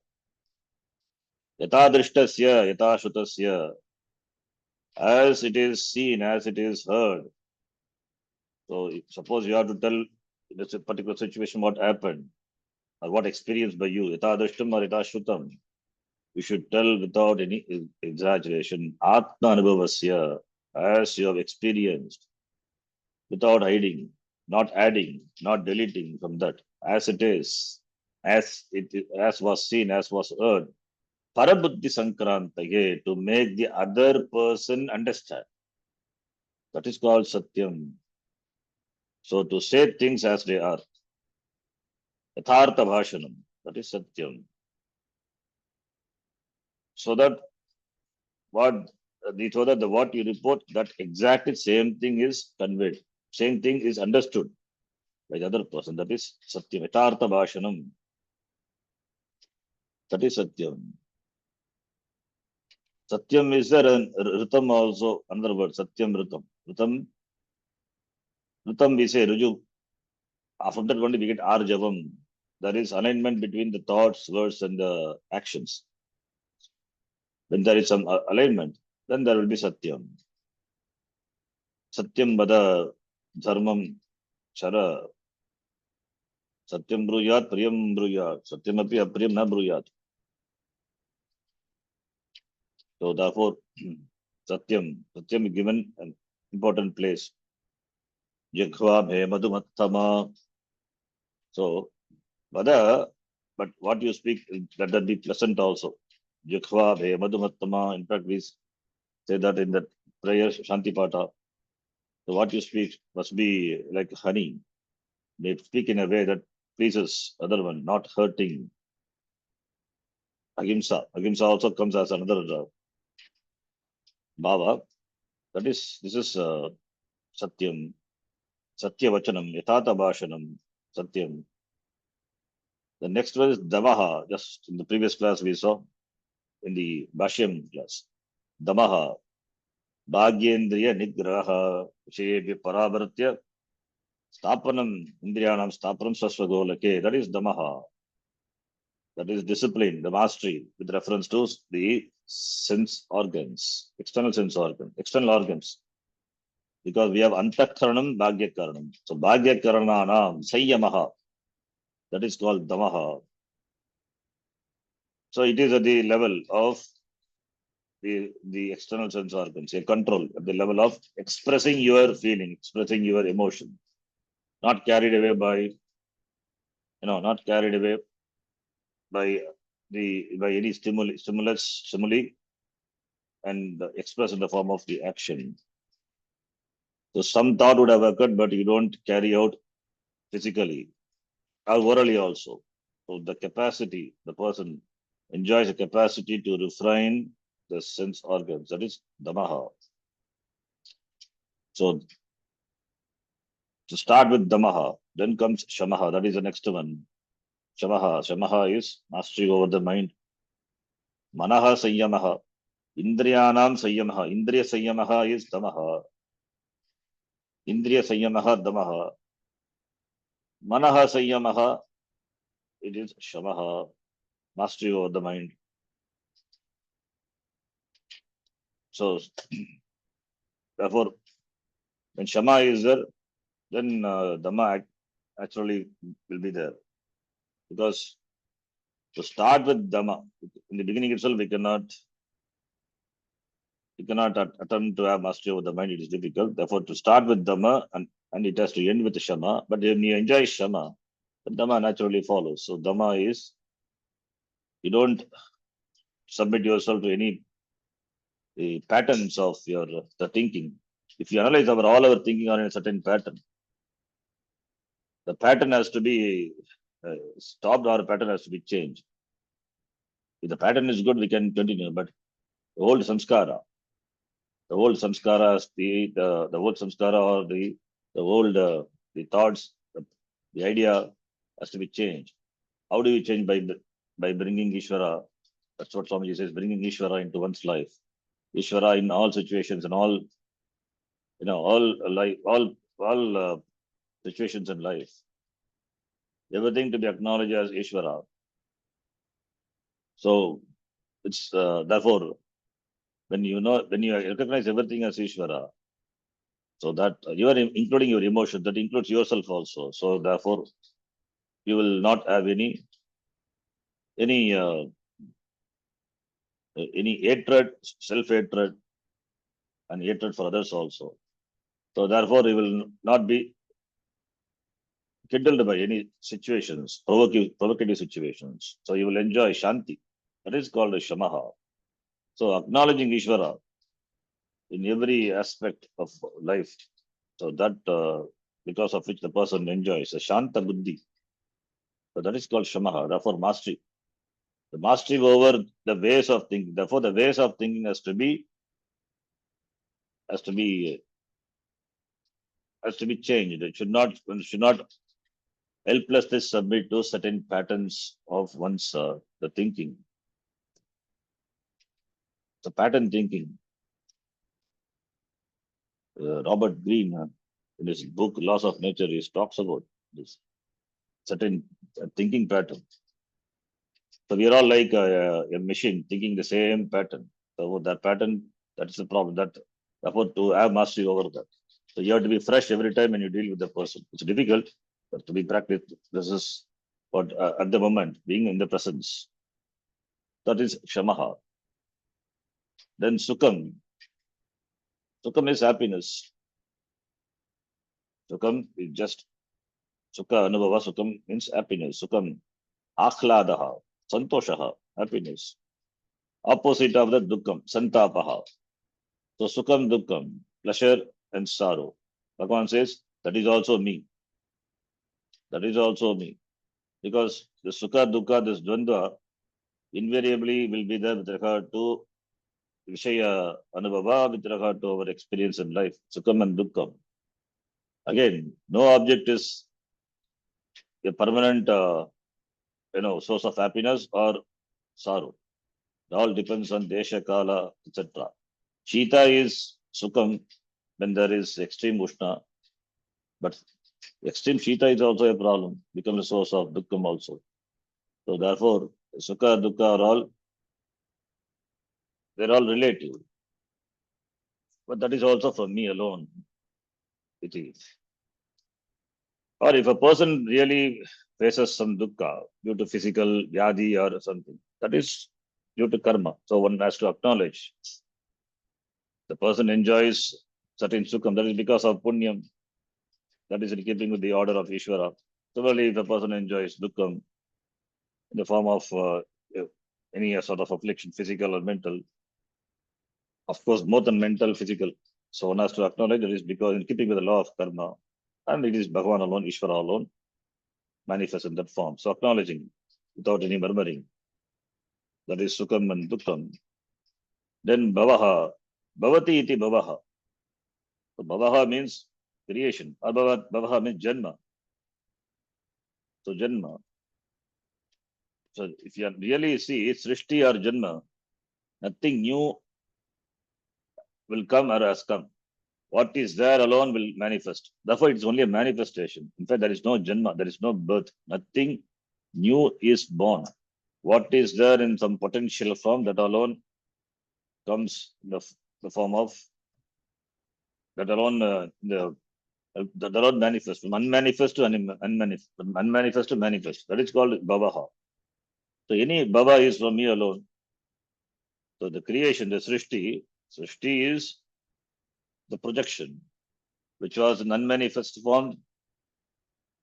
S1: Yatadrishtasya, Yatashutasya. As it is seen, as it is heard. So suppose you have to tell in a particular situation what happened or what experienced by you, yatadrishtam or yatashrutam, you should tell without any exaggeration, atma anubhavasya, as you have experienced, without hiding, not adding, not deleting from that, as it is, as was seen, as was heard. Parabuddhi Sankrantaye, to make the other person understand. That is called Satyam. So to say things as they are. Yathartha Bhashanam. That is Satyam. So that what what you report, that exactly same thing is conveyed. Same thing is understood by the other person. That is Satyam. Yathartha Bhashanam. That is Satyam. Satyam is there, and Ritam also, another word, Satyam Ritam. Ritam we say Ruju. From that only we get Arjavam. There is alignment between the thoughts, words, and the actions. When there is some alignment, then there will be Satyam. Satyam Bada Dharmam Chara. Satyam Bruyat, Priyam Bruyat. Satyam Api Apriyam Na Bruyat. So therefore, Satyam is given an important place. Jaghva Bhe Madhumattama. So, but what you speak, let that be pleasant also. Jaghva Bhe Madhumattama. In fact, we say that in that prayer, Shanti Pata. So what you speak must be like honey. They speak in a way that pleases other one, not hurting. Ahimsa. Ahimsa also comes as another bhava. This is Satyam. Satya Vachanam. Yathatha Bhashanam. Satyam. The next one is Damaha. Just in the previous class we saw, in the Bhashyam class. Damaha. Bhagyendriya Nigraha. Vishayebhya Parabharatya. Stapanam Indriyanam Stapanam Sasvagolake. That is Damaha. That is discipline, the mastery, with reference to the sense organs, external organs. Because we have Antakaranam, Bhagyakaranam. So Bhagyakarananam, Sayyamaha. That is called Damaha. So it is at the level of the external sense organs, a control at the level of expressing your feeling, expressing your emotion. Not carried away by, not carried away by any stimuli, and expressed in the form of the action. So some thought would have occurred, but you don't carry out physically or orally also. So the capacity, the person enjoys the capacity to refrain the sense organs. That is Damaha. So to start with Damaha, then comes Shamaha. That is the next one. Shamaha is mastery over the mind. Manaha Sayyamaha. Indriyanam Sayyamaha. Indriya Sayyamaha is Damaha. Indriya Sayyamaha Damaha. Manaha Sayyamaha, it is Shamaha, mastery over the mind. So, therefore, when Shama is there, then Dhamma actually will be there. Because to start with Dhamma, in the beginning itself, we cannot attempt to have mastery over the mind. It is difficult. Therefore, to start with Dhamma and it has to end with Shama. But when you enjoy Shama, then Dhamma naturally follows. So Dhamma is, you don't submit yourself to any the patterns of the thinking. If you analyze all our thinking on a certain pattern, the pattern has to be stopped, or pattern has to be changed. If the pattern is good, we can continue. But the old samskara, the old samskara, or the old the thoughts, the idea has to be changed. How do you change? By bringing Ishvara. That's what Swamiji says, bringing Ishvara into one's life. Ishvara in all situations and all situations in life. Everything to be acknowledged as Ishvara. So it's therefore when you recognize everything as Ishvara, so that you are including your emotion, that includes yourself also. So therefore, you will not have any hatred, self-hatred, and hatred for others also. So therefore, you will not be kindled by any situations, provocative situations. So you will enjoy Shanti. That is called a Shamaha. So acknowledging Ishvara in every aspect of life. So that because of which the person enjoys a Shanta Buddhi. So that is called Shamaha, therefore mastery. The mastery over the ways of thinking. Therefore, the ways of thinking has to be changed. It should not helplessly submit to certain patterns of one's the thinking. The pattern thinking. Robert Greene, in his book Laws of Nature, he talks about this certain thinking pattern. So we are all like a machine thinking the same pattern. So that pattern, that's the problem. Therefore, to have mastery over that. So you have to be fresh every time when you deal with the person. It's difficult, but to be practiced. This is what at the moment, being in the presence. That is Shamaha. Then Sukham. Sukham is happiness. Sukham is just Sukha Anubhava. Sukham means happiness. Sukham Akhladaha. Santoshaha. Happiness. Opposite of the Dukkham. Santapaha. So Sukham Dukkham. Pleasure and sorrow. Bhagavan says, that is also me. That is also me. Because the Sukha Dukkha, this Dvandva, invariably will be there with regard to Vishaya Anubhava, with regard to our experience in life. Sukham and Dukkham. Again, no object is a permanent source of happiness or sorrow. It all depends on Desha, Kala, etc. Shita is Sukham when there is extreme Ushna, but extreme Shita is also a problem, becomes a source of Dukkham also. So therefore, Sukha, Dukkha they're all relative. But that is also for me alone. It is. Or if a person really faces some dukkha due to physical vyadhi or something, that is due to karma. So one has to acknowledge the person enjoys certain sukham, that is because of punyam. That is in keeping with the order of Ishvara. Similarly, if a person enjoys dukkham in the form of any sort of affliction, physical or mental, of course, more than mental, physical. So one has to acknowledge that is because in keeping with the law of karma, and it is Bhagavan alone, Ishvara alone, manifest in that form. So acknowledging without any murmuring. That is Sukham and Dukkham. Then Bhavaha. Bhavati iti Bhavaha. So Bhavaha means creation. Or Bhavaha means Janma. So Janma. So if you really see Srishti or Janma, nothing new will come or has come. What is there alone will manifest. Therefore, it's only a manifestation. In fact, there is no Janma, there is no birth. Nothing new is born. What is there in some potential form, that alone comes in the form of, that alone that alone manifest, from unmanifest to unmanifest, from unmanifest to manifest. That is called Bhavaha. So any Bhava is from me alone. So the creation, the Srishti is the projection, which was an unmanifest form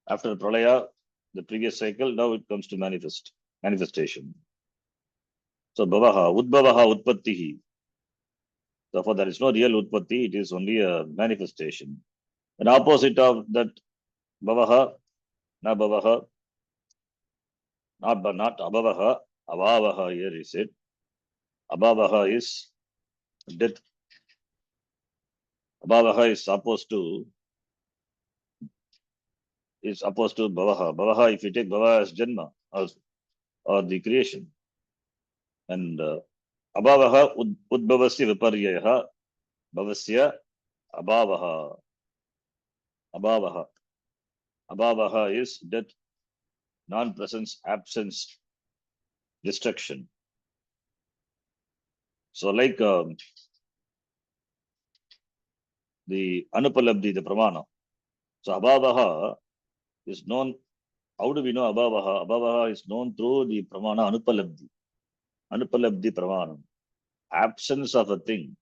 S1: after Pralaya, the previous cycle. Now it comes to manifestation. So Bhavaha, Udbhavaha, Utpattihi. Therefore, there is no real Utpatti, it is only a manifestation. An opposite of that Bhavaha, na Bhavaha, not Abhavaha, Avavaha here is it. Abhavaha is death. Abhavaha is opposed to Bhavaha. Bhavaha, if you take Bhava as Janma or the creation. And Abhavaha Udbhavasya Viparyaha Bhavasya Abhavaha. Abhavaha. Abhavaha is death, non-presence, absence, destruction. So like the Anupalabdhi, the Pramana. So Abhavaha is known. How do we know Abhavaha? Abhavaha is known through the Pramana Anupalabdhi. Anupalabdhi Pramana. Absence of a thing.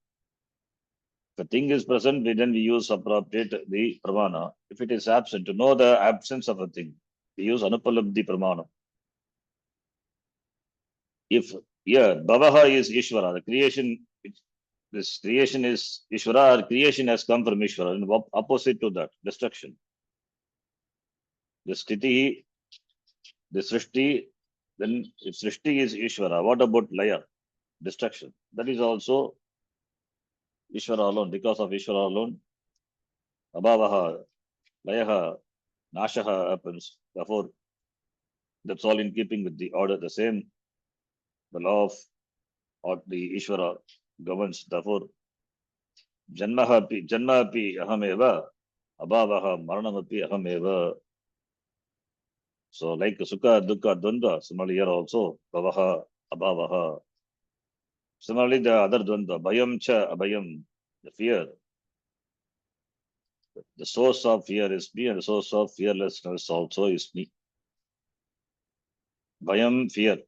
S1: If a thing is present, then we use appropriate the Pramana. If it is absent, to know the absence of a thing, we use Anupalabdhi Pramana. If Yeah, Bhavaha is Ishvara. The creation, this creation is Ishvara, or creation has come from Ishvara. And opposite to that, destruction. The Sthiti, the Srishti, then if Srishti is Ishvara, what about Laya? Destruction. That is also Ishvara alone. Because of Ishvara alone, Abhavaha, Layaha, Nashaha happens. Therefore, that's all in keeping with the order, the same, the law of or the Ishvara governs. Therefore, Janma api ahameva, Abhavaha, Maranamapi ahameva. So, like Sukha, Dukkha, Dvandva, similarly here also, Bhavaha, Abhavaha. Similarly, the other Dvandva, Bhayam cha Abhayam, the fear. The source of fear is me, and the source of fearlessness also is me. Bhayam, fear.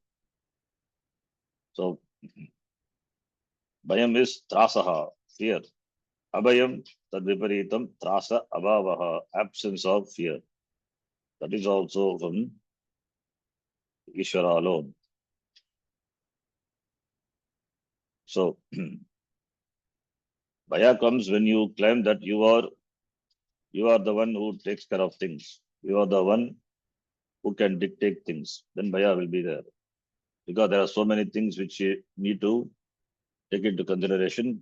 S1: So, Bhayam is trasaha, fear. Abhayam, tad viparitam, trasa, abhavaha, absence of fear. That is also from Ishvara alone. So, Bhaya comes when you claim that you are the one who takes care of things. You are the one who can dictate things. Then Bhaya will be there. Because there are so many things which you need to take into consideration.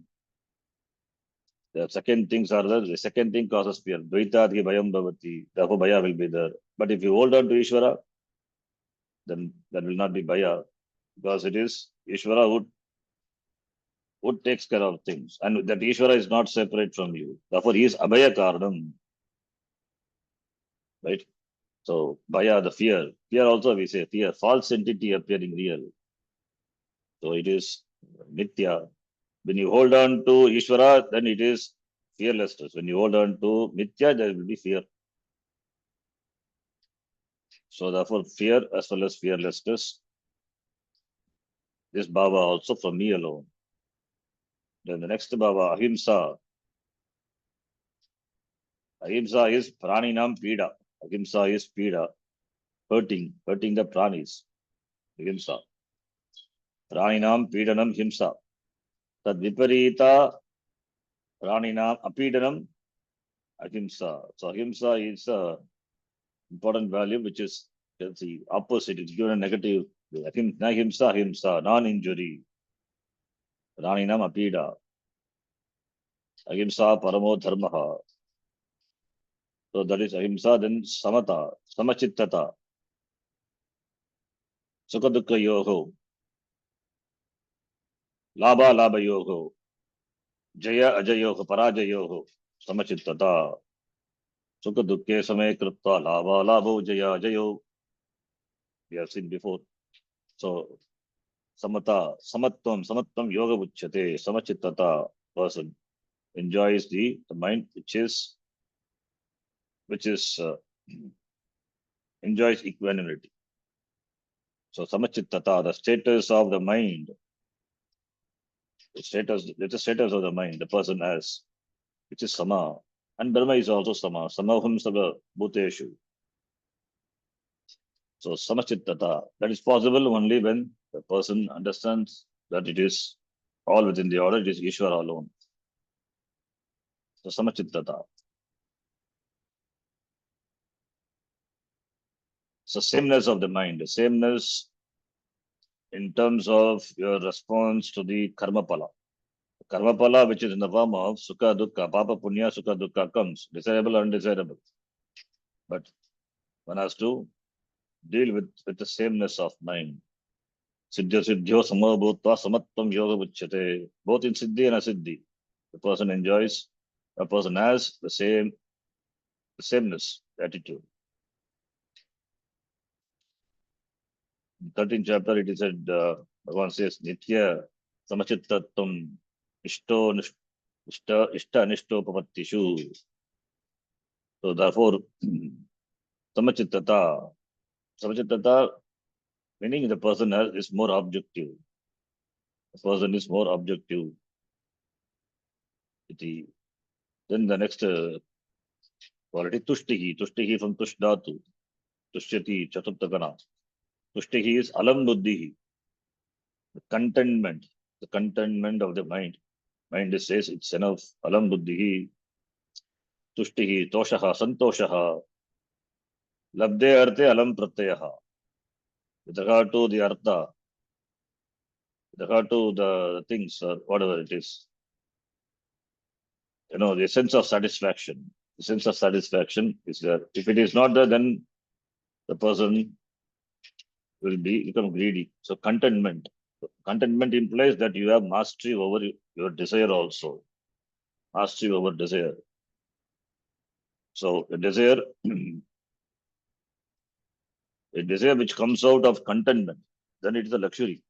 S1: The second things are there. The second thing causes fear. Dvaitadhi bhayam bhavati. Therefore, Bhaya will be there. But if you hold on to Ishvara, then that will not be Bhaya. Because it is Ishvara who takes care of things. And that Ishvara is not separate from you. Therefore, he is Abhaya Karanam. Right? So, Bhaya, the fear. Fear also we say fear. False entity appearing real. So, it is Nitya. When you hold on to Ishvara, then it is fearlessness. When you hold on to Mithya, there will be fear. So, therefore, fear as well as fearlessness. This Bhava also from me alone. Then the next Bhava, Ahimsa. Ahimsa is Praninam Pida. Ahimsa is Pida, hurting the pranis. Ahimsa. Praninam Pidanam Himsa. Tad Viparita Praninam Apidanam Ahimsa. So Ahimsa is a important value which is the opposite. It's given a negative. Ahimsa, Ahimsa, non-injury. Praninam Apida. Ahimsa Paramo Dharmaha. So that is Ahimsa, then Samata, Samachittata, Sukadukka Yoho, Labha Labha Yoho, Jaya Ajayoho, Parajayoho, Samachittata, Sukadukke Same Kripta, Labha Labho, Jaya Ajayo. We have seen before. So Samattam Yoga Uchyate, Samachittata person enjoys the mind which is enjoys equanimity. So Samachittata, the status of the mind, it's the status of the mind the person has, which is Sama. And Brahma is also Sama. Samaham Sava Bhuteshu. So Samachittata. That is possible only when the person understands that it is all within the order, it is Ishvara alone. So Samachittata. So sameness of the mind, the sameness in terms of your response to the karma pala. Karma pala, which is in the form of Sukha Dukkha, Papa Punya, Sukha Dukkha comes, desirable or undesirable. But one has to deal with the sameness of mind. Siddhya Siddhyo Samabhutva Samattam Yoga Uchyate. Both in Siddhi and Asiddhi. The person enjoys, a person has the sameness, attitude. In 13th chapter, it is said, Bhagavan says, Nitya Samachittatam Ishto Ishta Nishto Pamattishu. So therefore, Samachittata, meaning the person is more objective. The person is more objective. Then the next quality, Tushtihi. Tushtihi from Tushdatu. Tushyati, Chaturthagana. Tushtihi is Alam Buddhihi. The contentment of the mind. Mind says it's enough. Alam buddhihi, tushtihi, toshaha, santoshaha, labde arte alam pratyaha. With regard to the artha, with regard to the things or whatever it is, the sense of satisfaction. The sense of satisfaction is there. If it is not there, then the person will become greedy. So contentment. Contentment implies that you have mastery over your desire also. Mastery over desire. So a desire, a desire which comes out of contentment, then it is a luxury.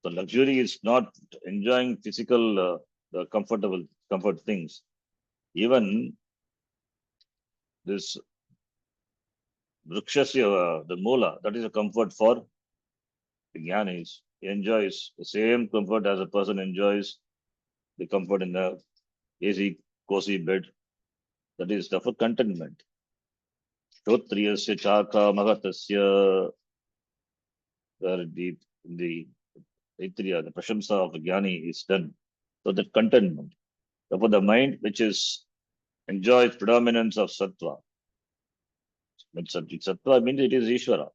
S1: So luxury is not enjoying physical, the comfort things. Even this vrikshasya, the moola, that is a comfort for the jnanis. He enjoys the same comfort as a person enjoys the comfort in the easy, cozy bed. That is for contentment. Shotriyasya chaka magatasya, where the Aitriya, the prashamsa of the jnani is done. So that contentment. Therefore, the mind which enjoys predominance of sattva. When sattva means it is Ishvara.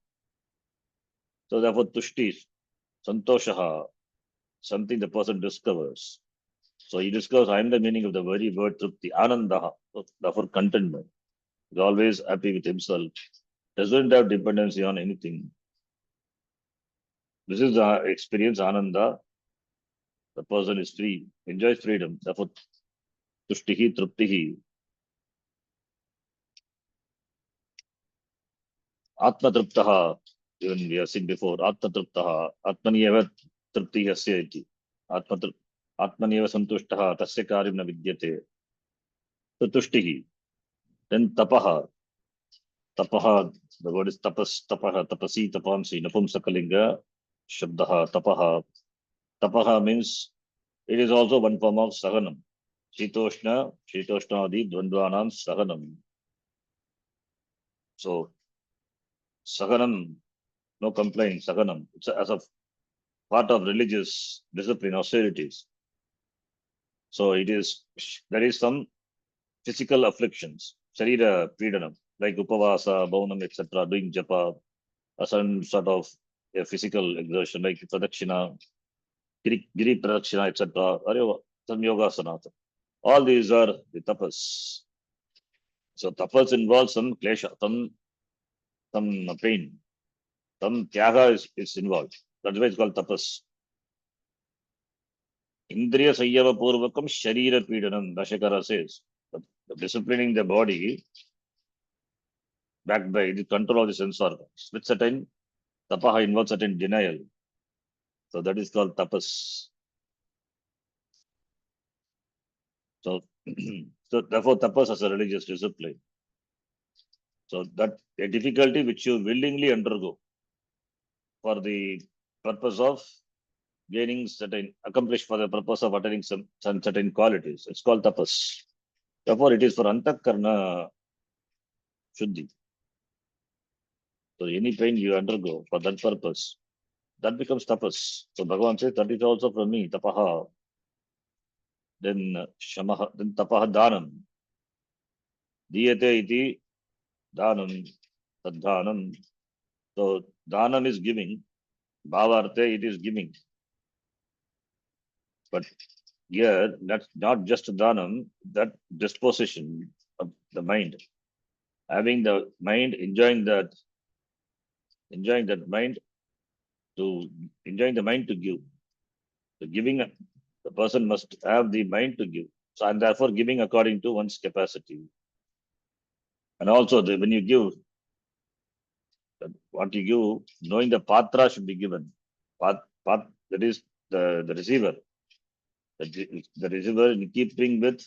S1: So therefore, tushti, santoshaha, something the person discovers. So he discovers, I am the meaning of the very word trupti, anandaha. So therefore, contentment. He's always happy with himself. Doesn't have dependency on anything. This is the experience, ananda. The person is free, enjoys freedom. Therefore, tushtihi, truptihi. Atma truptaha. Even we have seen before, Atma truptaha. Atmaniyeva trupti yasya iti. Atmaniyeva santushtaha. Tasya karyam na vidyate. So tushtihi. Then tapaha. Tapaha, the word is tapas, tapaha, tapasi, tapamsi, napumsakalinga, shabdaha, tapaha. Tapaha means it is also one form of sahanam. Shitoshna, Shitoshnadi, Dvandvanam, sahanam. So, sahanam, no complaint, sahanam. It's as a part of religious discipline, austerities. So, there is some physical afflictions, Sharira Pidanam, like Upavasa, Baunam, etc., doing japa, a certain sort of a physical exertion like Pradakshina, Giri Pradakshina, etc., or some Yogasana. All these are the tapas. So tapas involves some klesha, some pain, some tyaga is involved. That's why it's called tapas. Indriya Sayyava Purvakam Sharira Pidanam, Dashakara says. Disciplining the body backed by the control of the sense organs. With certain tapaha involves certain denial. So that is called tapas. So, so therefore tapas as a religious discipline. So that a difficulty which you willingly undergo for the purpose of gaining accomplished for the purpose of attaining some certain qualities. It's called tapas. Therefore, it is for antakarna shuddhi. So any pain you undergo for that purpose, that becomes tapas. So Bhagavan says that is also from me, tapaha. Then shamaha, then tapaha dhanam. Diyate iti dhanam, tadhanam. So dhanam is giving, bhavarte it is giving. But here, that's not just dhanam, that disposition of the mind. Having the mind, enjoying that mind enjoying the mind to give. The giving, the person must have the mind to give. So, and therefore giving according to one's capacity. And also, when you give, what you give, knowing the patra should be given. That is the receiver. The receiver in keeping with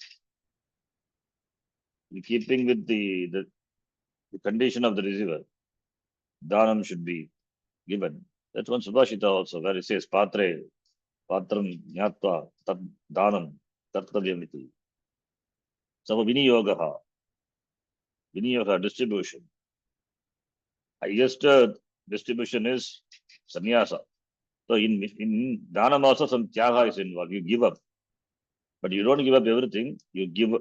S1: the condition of the receiver. Dhanam should be given. That's one Subhashita also, where it says patram jnatva tad dhanam kartavyamiti. So viniyoga, distribution. Highest distribution is sannyasa. So in dhanam also some tyaga is involved. You give up, but you don't give up everything. You give,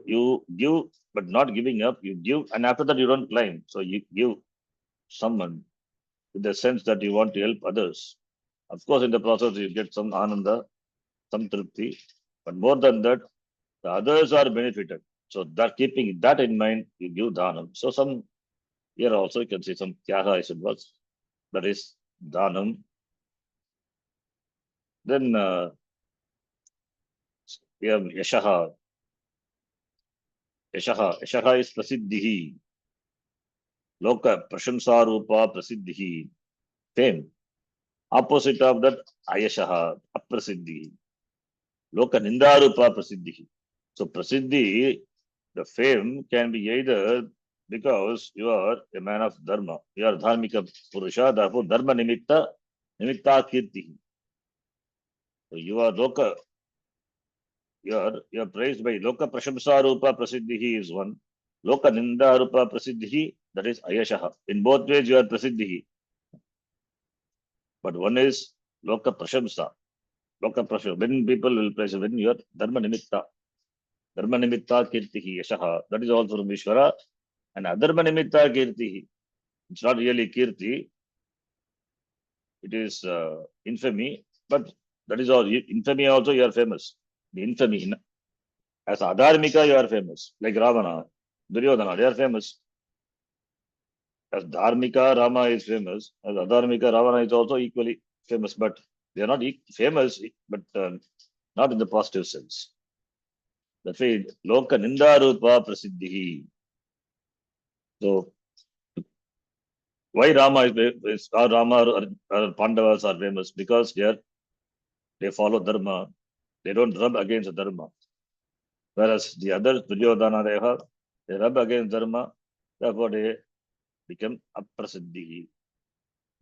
S1: but not giving up. You give, and after that you don't claim. So you give someone with the sense that you want to help others. Of course, in the process you get some ananda, some tripti, but more than that, the others are benefited. So that keeping that in mind, you give dhanam. So some here also you can see some tyaga is involved. That is dhanam. Then we have yashaha. Yashaha is prasiddhihi. Loka prashamsarupa prasiddhihi. Fame. Opposite of that, ayashaha, aprasiddhihi. Loka nindarupa prasiddhihi. So prasiddhi, the fame can be either because you are a man of dharma. You are dharmika purusha, therefore dharma nimitta kirtihi. So you are loka, you are praised by loka prashamsarupa prasiddhihi is one. Loka nindarupa prasiddhihi, that is ayashaha. In both ways you are prasiddhihi. But one is loka prashamsa. Loka prashamsa. When people will praise, when you are dharma nimitta kirtihi yashaha. That is also from Ishvara. And adharma nimitta kirtihi. It's not really kirti. It is infamy. But that is all. Infamy also you are famous. The infamy. As adharmika you are famous. Like Ravana, Duryodhana, they are famous. As dharmika, Rama is famous. As adharmika, Ravana is also equally famous. But they are not famous, but not in the positive sense. That's why loka nindarupa prasiddhihi. So why Rama is or Rama or Pandavas are famous? Because here they follow dharma. They don't rub against dharma. Whereas the others, Duryodhana, they rub against dharma. Therefore they become aprasiddhihi,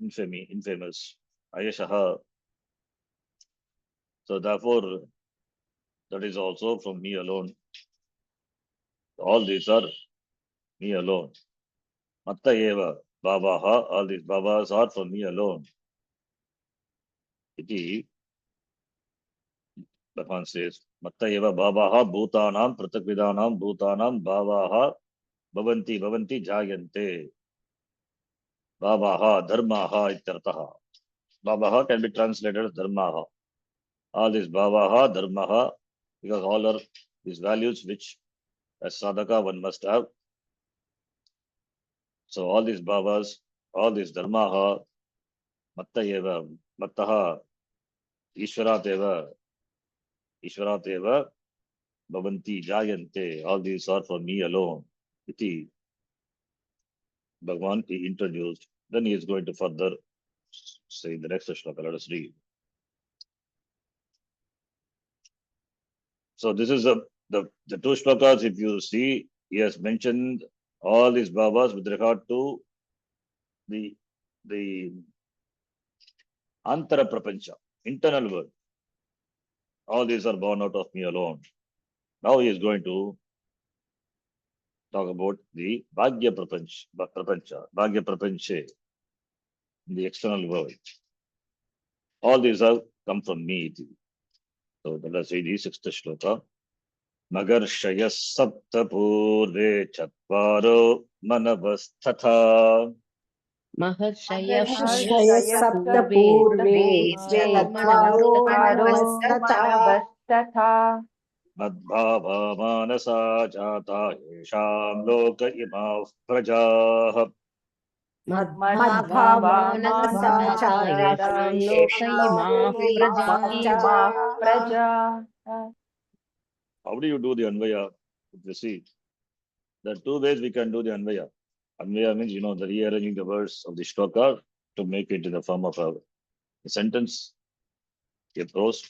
S1: infamous. Ayashaha. So therefore that is also from me alone. All these are me alone. Matta eva babaha, all these babas are from me alone. Iti Bhagavan says, Matta eva babaha bhutanam pratakvidanam bhutanam bhavaha bhavanti jayante. Bhavaha dharmaha ityartaha. Bhavaha can be translated as dharmaha. All these bhavaha, dharmaha, because all are these values which as sadhaka one must have. So all these bhavas, all these dharmaha, matta eva, mattaha, ishvarateva, bhavanti jayante. All these are for me alone. Iti Bhagavan he introduced. Then he is going to further say the next shloka. Let us read. So this is the two shlokas. If you see, he has mentioned all these bhavas with regard to the antara prapancha, internal world. All these are born out of me alone. Now he is going to talk about the bhagya prapancha, bhagya prapanche, the external world. All these have come from me. So let us read the sixth shloka. Magarshaya sapta purve chatvaro manavasthatha.
S3: Mahर्षयः
S2: Mahर्षयसप्तपूर्वे
S3: सप्तपूर्वे
S2: चत्वारो
S3: चत्वारो
S2: मनवस्तथा
S3: मनवस्तथा
S1: मद्भावा मानसा जाता येषां लोक इमाः प्रजाः.
S2: मद्भावा मनसा
S3: मद्भावानसा
S2: जाता
S3: येषां लोक
S2: येषां
S3: इमाः
S2: लोके
S3: प्रजाः
S2: प्रजा।
S1: How do you do the Anvaya? If you see, there are two ways we can do the Anvaya. Anvaya means, the rearranging the words of the shloka to make it in the form of a sentence, a prose.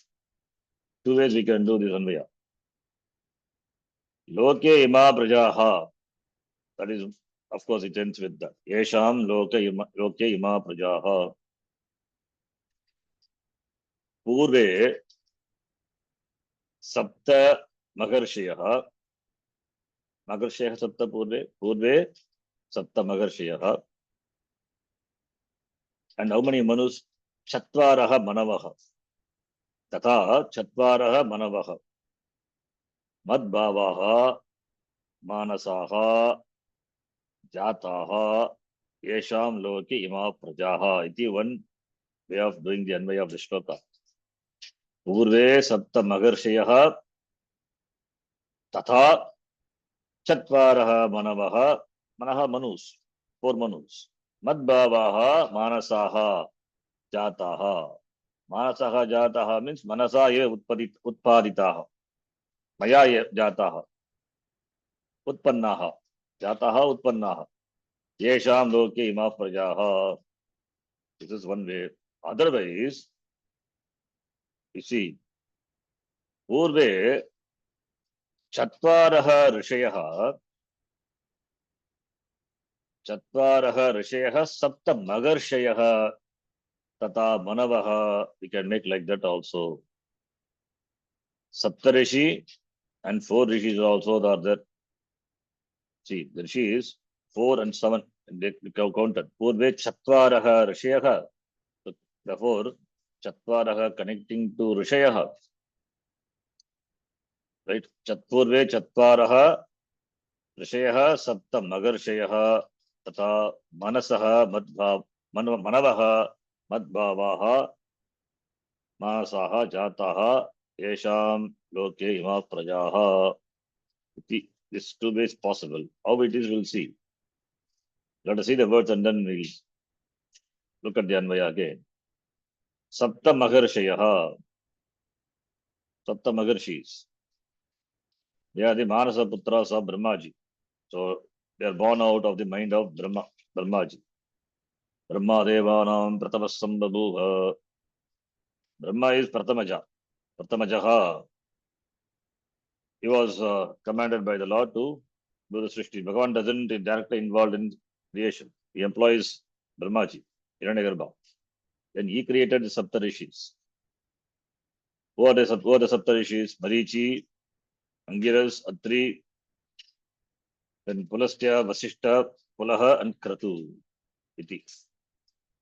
S1: Two ways we can do this Anvaya. Loke ima prajaha. That is, of course, it ends with that. Yesham loke ima prajaha. Purve sapta magarshiyah. Magarshiyah sapta purve sapta magarshiyah. And how many manus? चत्वारः मनवः तथा चत्वारः मनवः मद्भावाः मानसाः जाताः येषां लोके इमा प्रजाः इति one way of doing the Anvay of the shloka. पूर्वे सप्त महर्षयः तथा चत्वारः मनवः मनः मनूस् four manus मद्भावाः मानसाः जाताः मानसः जाताः means मनसा ये उत्पादिताः मया ये जाताः उत्पन्नाः जाताः उत्पन्नाः येषां लोके इमा प्रजाः. This is one way. Otherwise, you see, पूर्वे चत्वारः ऋषयः सप्त महर्षयः तथा मनवः. We can make like that also. Saptarishi and four rishis also are there. See, the rishi is 4 and 7. They counted. Purve Chatvarah Rishayah. So, therefore, Chatvarah connecting to Rishayah. Right? Purve Chatvarah Rishayah Sapta Magarshayah Tata Manasaha Manavaha Madbhavaha Manasaha Jataha Yesham Loke Ima Prajaha. This two ways possible. How it is, we'll see. Let us see the words and then we'll look at the Anvaya again. Sapta Maharshayaha. Sapta Maharshis. They are the Manasa Putras of Brahmaji. So they are born out of the mind of Brahmaji. Brahma Devanam Pratamassam Babuha. Brahma is Pratamaja. Pratamajaha. He was commanded by the Lord to do the Srishti. Bhagavan doesn't directly involved in creation. He employs Brahmaji, Hiranyagarbha. Then he created the Saptarishis. Who are the Saptarishis? Marichi, Angiras, Atri, then Pulastya, Vasishta, Pulaha, and Kratu. Iti.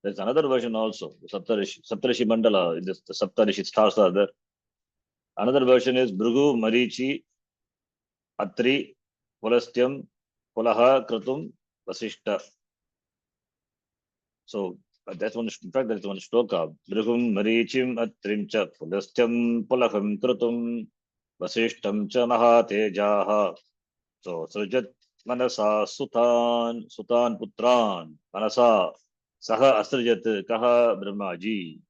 S1: There's another version also, the Saptarishi Mandala, the Saptarishi stars are there. Another version is Bhrigu, Marichi, Atri, Pulastyam, Pulaha, Kratum, Vasishta. So that's one, in fact, that's one shloka. Bhrigum, Marichim, Atrim cha, Pulastyam, Pulaham, Kratum, Vasishtam cha, Mahatejaha. So Srujat Manasa Sutan Putran, Manasa Saha Asrajat Kaha Brahmaji.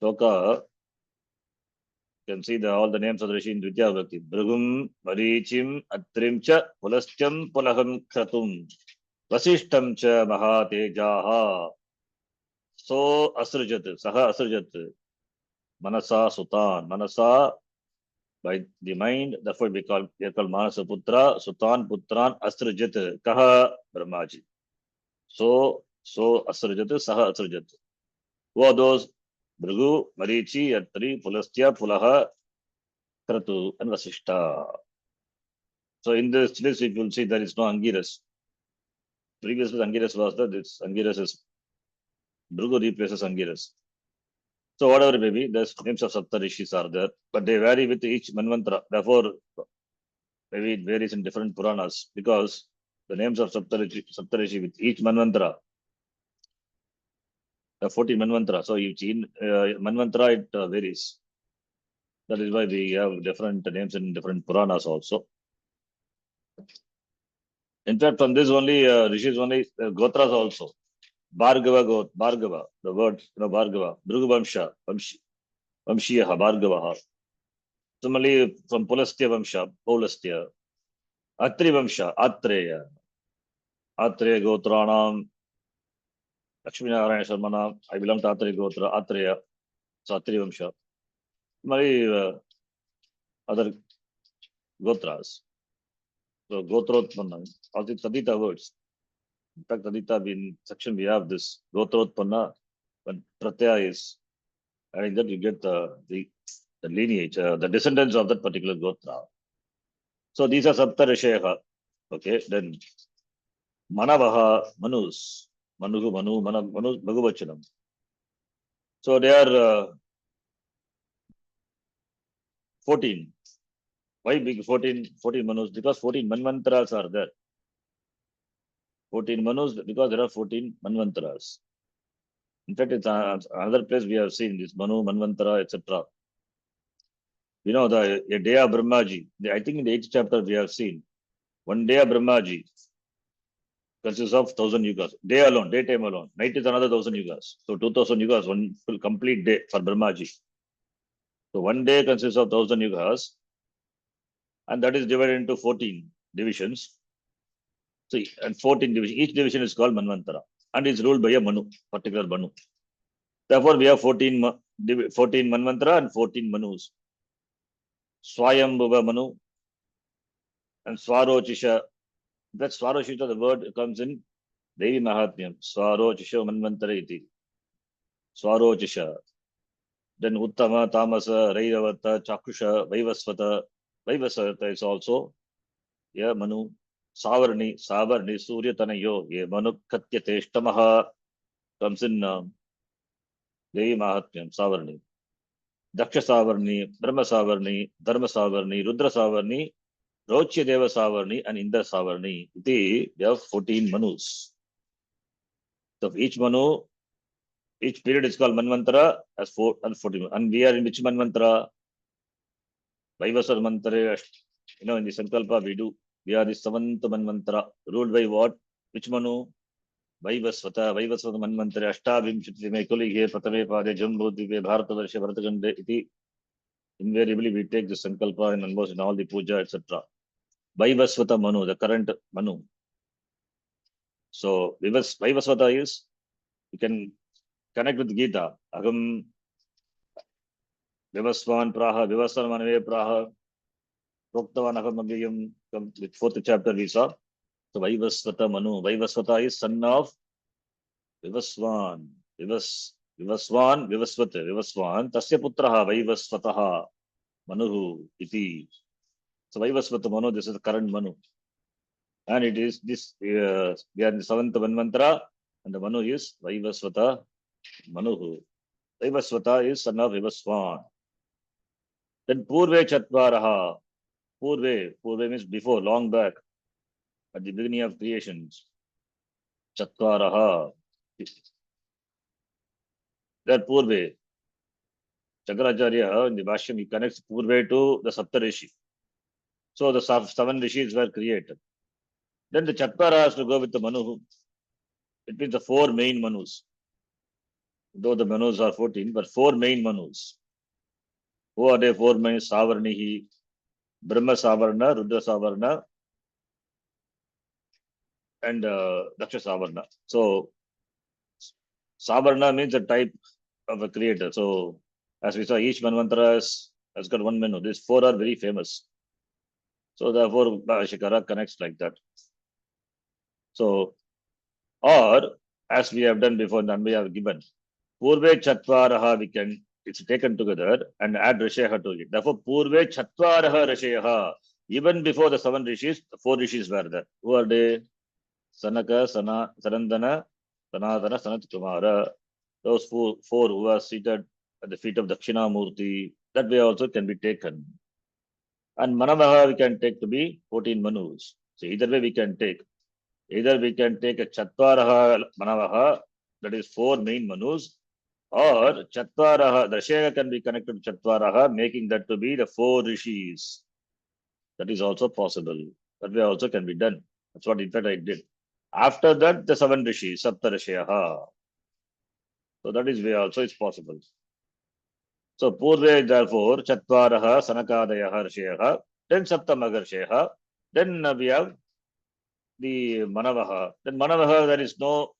S1: Shloka, you can see all the names of the Rishi in Dvitya Bhakti. Bhrigum, Marichim, Atrim cha, Pulastyam, Pulaham, Kratum. Vasishtam cha Mahatejaha. So Asrajat, Saha Asrajat, Manasa Sutan. Manasa, by the mind, therefore they are called Manasa Putra, Sutan Putran, Asrajat, Kaha Brahmaji. So Asrajat, Saha Asrajat. Who are those? Bhrigu, Marichi, Atri, Pulastya, Pulaha, Kratu, and Vasishta. So in this list, you will see there is no Angiras. Previously, Angiras was there. This Angiras is Bhrigu replaces Angiras. So whatever it may be, the names of Saptarishis are there, but they vary with each Manvantara. Therefore, maybe it varies in different Puranas because the names of Saptarishi with each Manvantara, the 14 Manvantara. So each Manvantara it varies. That is why we have different names in different Puranas also. In fact, from this only Rishis only Gotras also. Bhargava, the word Bhargava, Bhrigu Vamsha, Vamshiyaha, Bhargavaha. Similarly, from Pulastya Vamsha, Paulastya, Atri Vamsha, Atreya, Gotranam, Lakshmi Narayana Sharmana, I belong to Atri Gotra, Atreya, so Atri Vamsha. Similarly, other Gotras. So Gotrotpanna, all the Tadita words. In fact, Tadita, in section we have this Gotrotpanna, when Pratyaya is adding that, you get the lineage, the descendants of that particular Gotra. So these are Saptarishayah. Okay, then Manavaha, Manus, Manu, Bhagavachanam. So they are 14. Why big 14 Manus? Because 14 Manvantras are there. 14 Manus because there are 14 Manvantras. In fact, it's another place we have seen this Manu, Manvantara, etc. You know, a day of Brahmaji. I think in the 8th chapter we have seen one day of Brahmaji consists of 1,000 yugas. Day alone, daytime alone. Night is another 1,000 yugas. So 2,000 yugas, one full complete day for Brahmaji. So one day consists of 1,000 yugas, and that is divided into 14 divisions. So and 14 divisions. Each division is called Manvantara, and is ruled by a Manu, particular Manu. Therefore, we have 14 Manvantara and 14 Manus. Swayambhuva Manu and Swarochisha. That Swarochisha, the word comes in Devi Mahatmyam. Swarochisha Manvantara iti. Swarochisha. Then Uttama, Tamasa, Rairavata, Chakusha, Vaivasvata. Vaivasvata is also Manu. Savarni, Surya Tanayo, Manu Katyate Shtamaha comes in Devi Mahatmyam, Savarni. Daksha Savarni, Brahma Savarni, Dharma Savarni, Rudra Savarni, Rochya Deva Savarni, and Indra Savarni. They have 14 Manus. So each Manu, each period is called Manvantara as 4 and 14. And we are in which Manvantara? Vaivasar Mantra. You know, in the Sankalpa we are the 7th Manvantara. Ruled by what? Which Manu? Vaivasvata Manvantara. Ashtabhimshitime Kulige Patame Pade Jambudvive Bharatavarsha Bharatagande iti. Invariably we take the Sankalpa and almost in all the puja, etc. Vaivasvata Manu, the current Manu. So Vaivasvata is, you can connect with Gita. Agam Vivasvan Praha, Vivasvan Manave Praha, Proktavan Agam Abhyayam, with 4th chapter we saw. So Vaivasvata Manu. Vaivasvata is son of Vivasvan. Vivasvan, Tasya Putraha, Vaivasvataha, Manuhu, iti. So Vaivasvata Manu, this is the current Manu. And it is this, we are in the 7th Manvantara, and the Manu is Vaivasvata Manuhu. Vaivasvata is son of Vivasvan. Then Purve Chatvaraha. Purve means before, long back, at the beginning of creations. Chatvaraha. That Purve. Chakracharya in the Bhashyam, he connects Purve to the Saptarishi. So the 7 rishis were created. Then the Chatvara has to go with the Manu. It means the 4 main Manus. Though the Manus are 14, but 4 main Manus. Who are they 4 main? Savarnihi, Brahma Savarna, Rudra Savarna, and Daksha Savarna. So Savarna means a type of a creator. So as we saw, each Manvantara has got 1 Manu. These 4 are very famous. So therefore, Shikara connects like that. So, or as we have done before, and we have given, Purve Chatvaraha, it's taken together and add Risheha to it. Therefore, Purve Chatvaraha Risheha. Even before the 7 rishis, the 4 rishis were there. Who are they? Sanaka, Sanandana, Sanatana, Sanat Kumara. Those 4 who are seated at the feet of Dakshinamurti, that way also can be taken. And Manavaha we can take to be 14 Manus. So either way we can take. Either we can take a Chatvaraha Manavaha, that is 4 main Manus, or Chatvaraha, the Rishaya can be connected to Chatvaraha, making that to be the 4 rishis. That is also possible. That way also can be done. That's what in fact I did. After that, the 7 rishis, Sapta Rishayaha. So that is way also is possible. So Purve, therefore, Chatvaraha, Sanakadayaha Rishayaha, then Sapta Magarshayaha, then we have the Manavaha. Then Manavaha, there is no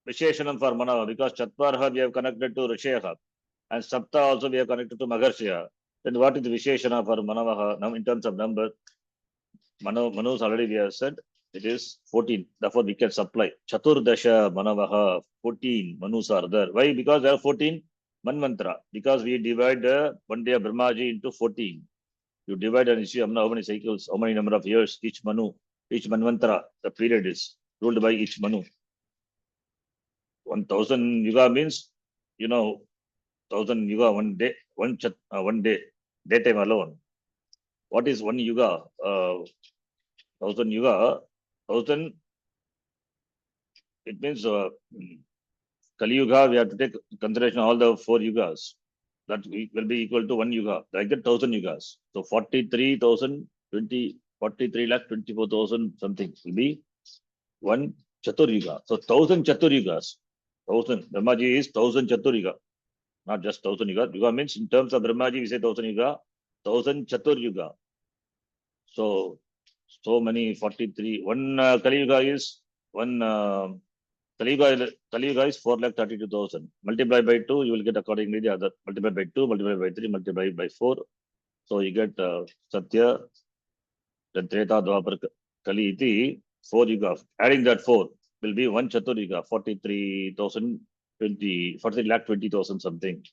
S1: Visheshanam for Manava because Chatvaraha we have connected to Rishayaha and Sapta also we have connected to Magarshaya. Then what is the Visheshana for Manavaha? Now in terms of number, Manus already we have said it is 14. Therefore we can supply Chaturdasha Manavaha, 14 Manus are there. Why? Because there are 14 Manvantara. Because we divide one day of Brahmaji into 14. You divide and you see how many cycles, how many number of years each Manu, each Manvantara, the period is ruled by each Manu. 1000 yuga means you know, 1000 yuga one day, one day, daytime alone. What is one yuga? 1000 yuga, 1000, it means Kali Yuga, we have to take consideration all the 4 yugas. That will be equal to one yuga, like the 1000 yugas. So 43 lakh 24,000 something will be one Chatur Yuga. So 1000 Chatur Yugas. 1000. Brahmaji is 1000 Chatur Yuga, not just 1000 yuga. Yuga means in terms of Brahmaji, we say 1000 yuga, 1000 Chatur Yuga. So many 43. One Kali Yuga is one. Kali Yuga is 4,32,000. Multiply by 2, you will get accordingly the other. Multiply by 2, multiply by 3, multiply by 4. So you get Satya, then Treta, Dwapar, Kali iti, 4 yuga. Adding that 4 will be one Chatur Yuga, 43,020 something.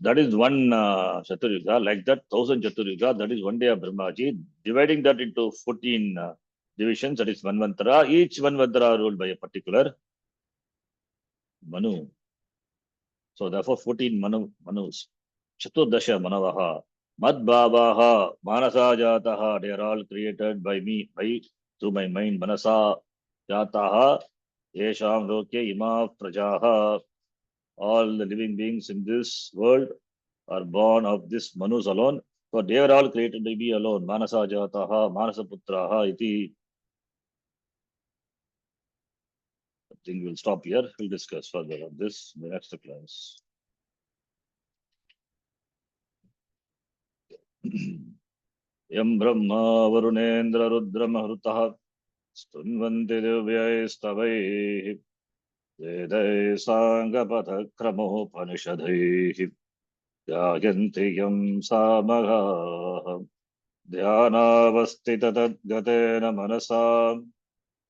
S1: That is one Chatur Yuga. Like that, 1000 Chatur Yuga, that is one day of Brahmaji. Dividing that into 14 divisions, that is Manvantara. Each Manvantara ruled by a particular Manu. So therefore 14 Manus. Chaturdasha Manavaha. Madbhavaha Manasa Jataha. They are all created by me, through my mind. Manasa Jataha. Yesham Loke Ima Prajaha. All the living beings in this world are born of this Manus alone. So they are all created by me alone. Manasa Jataha. Manasa Putraha iti. I think we'll stop here. We'll discuss further on this in the next class. Yam Brahma Varunendra Rudra Mahruta Stunvanti Divyaistavai Vedai Sangapatha Kramo Panishadai Yayanti Yam Samaha Dhyanavastita Tadgatena Manasa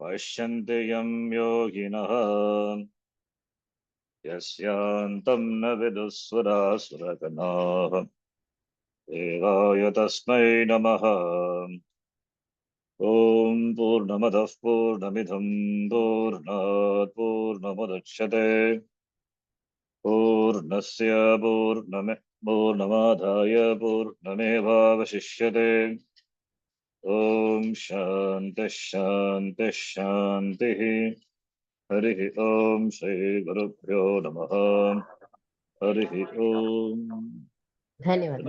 S1: Pashyanti Yam Yoginaha Yasyantam Navidusvara Surakanaha Devaya Tasmai Namaha Om Purnamadah Purnamidham Purnat Purnamudachyate Purnasya Purnamadhaya Purnamevavashishyate Om Shanti Shanti Shanti Harihi Om Shri Gurubhyo Namaha Harihi Om.
S3: ಧನ್ಯವಾದ.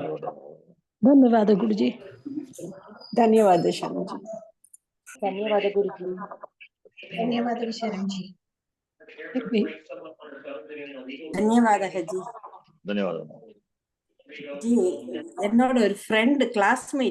S4: ಧನ್ಯವಾದ ಗುರುಜಿ.
S2: ಧನ್ಯವಾದ ಶರಣಜಿ.
S3: ಧನ್ಯವಾದ ಗುರುಜಿ.
S2: ಧನ್ಯವಾದ ಶರಣಜಿ.
S5: ധന്യവാദ Haji.
S1: ധന്യവാദം.
S5: G എന്നോട് ഒരു front classmate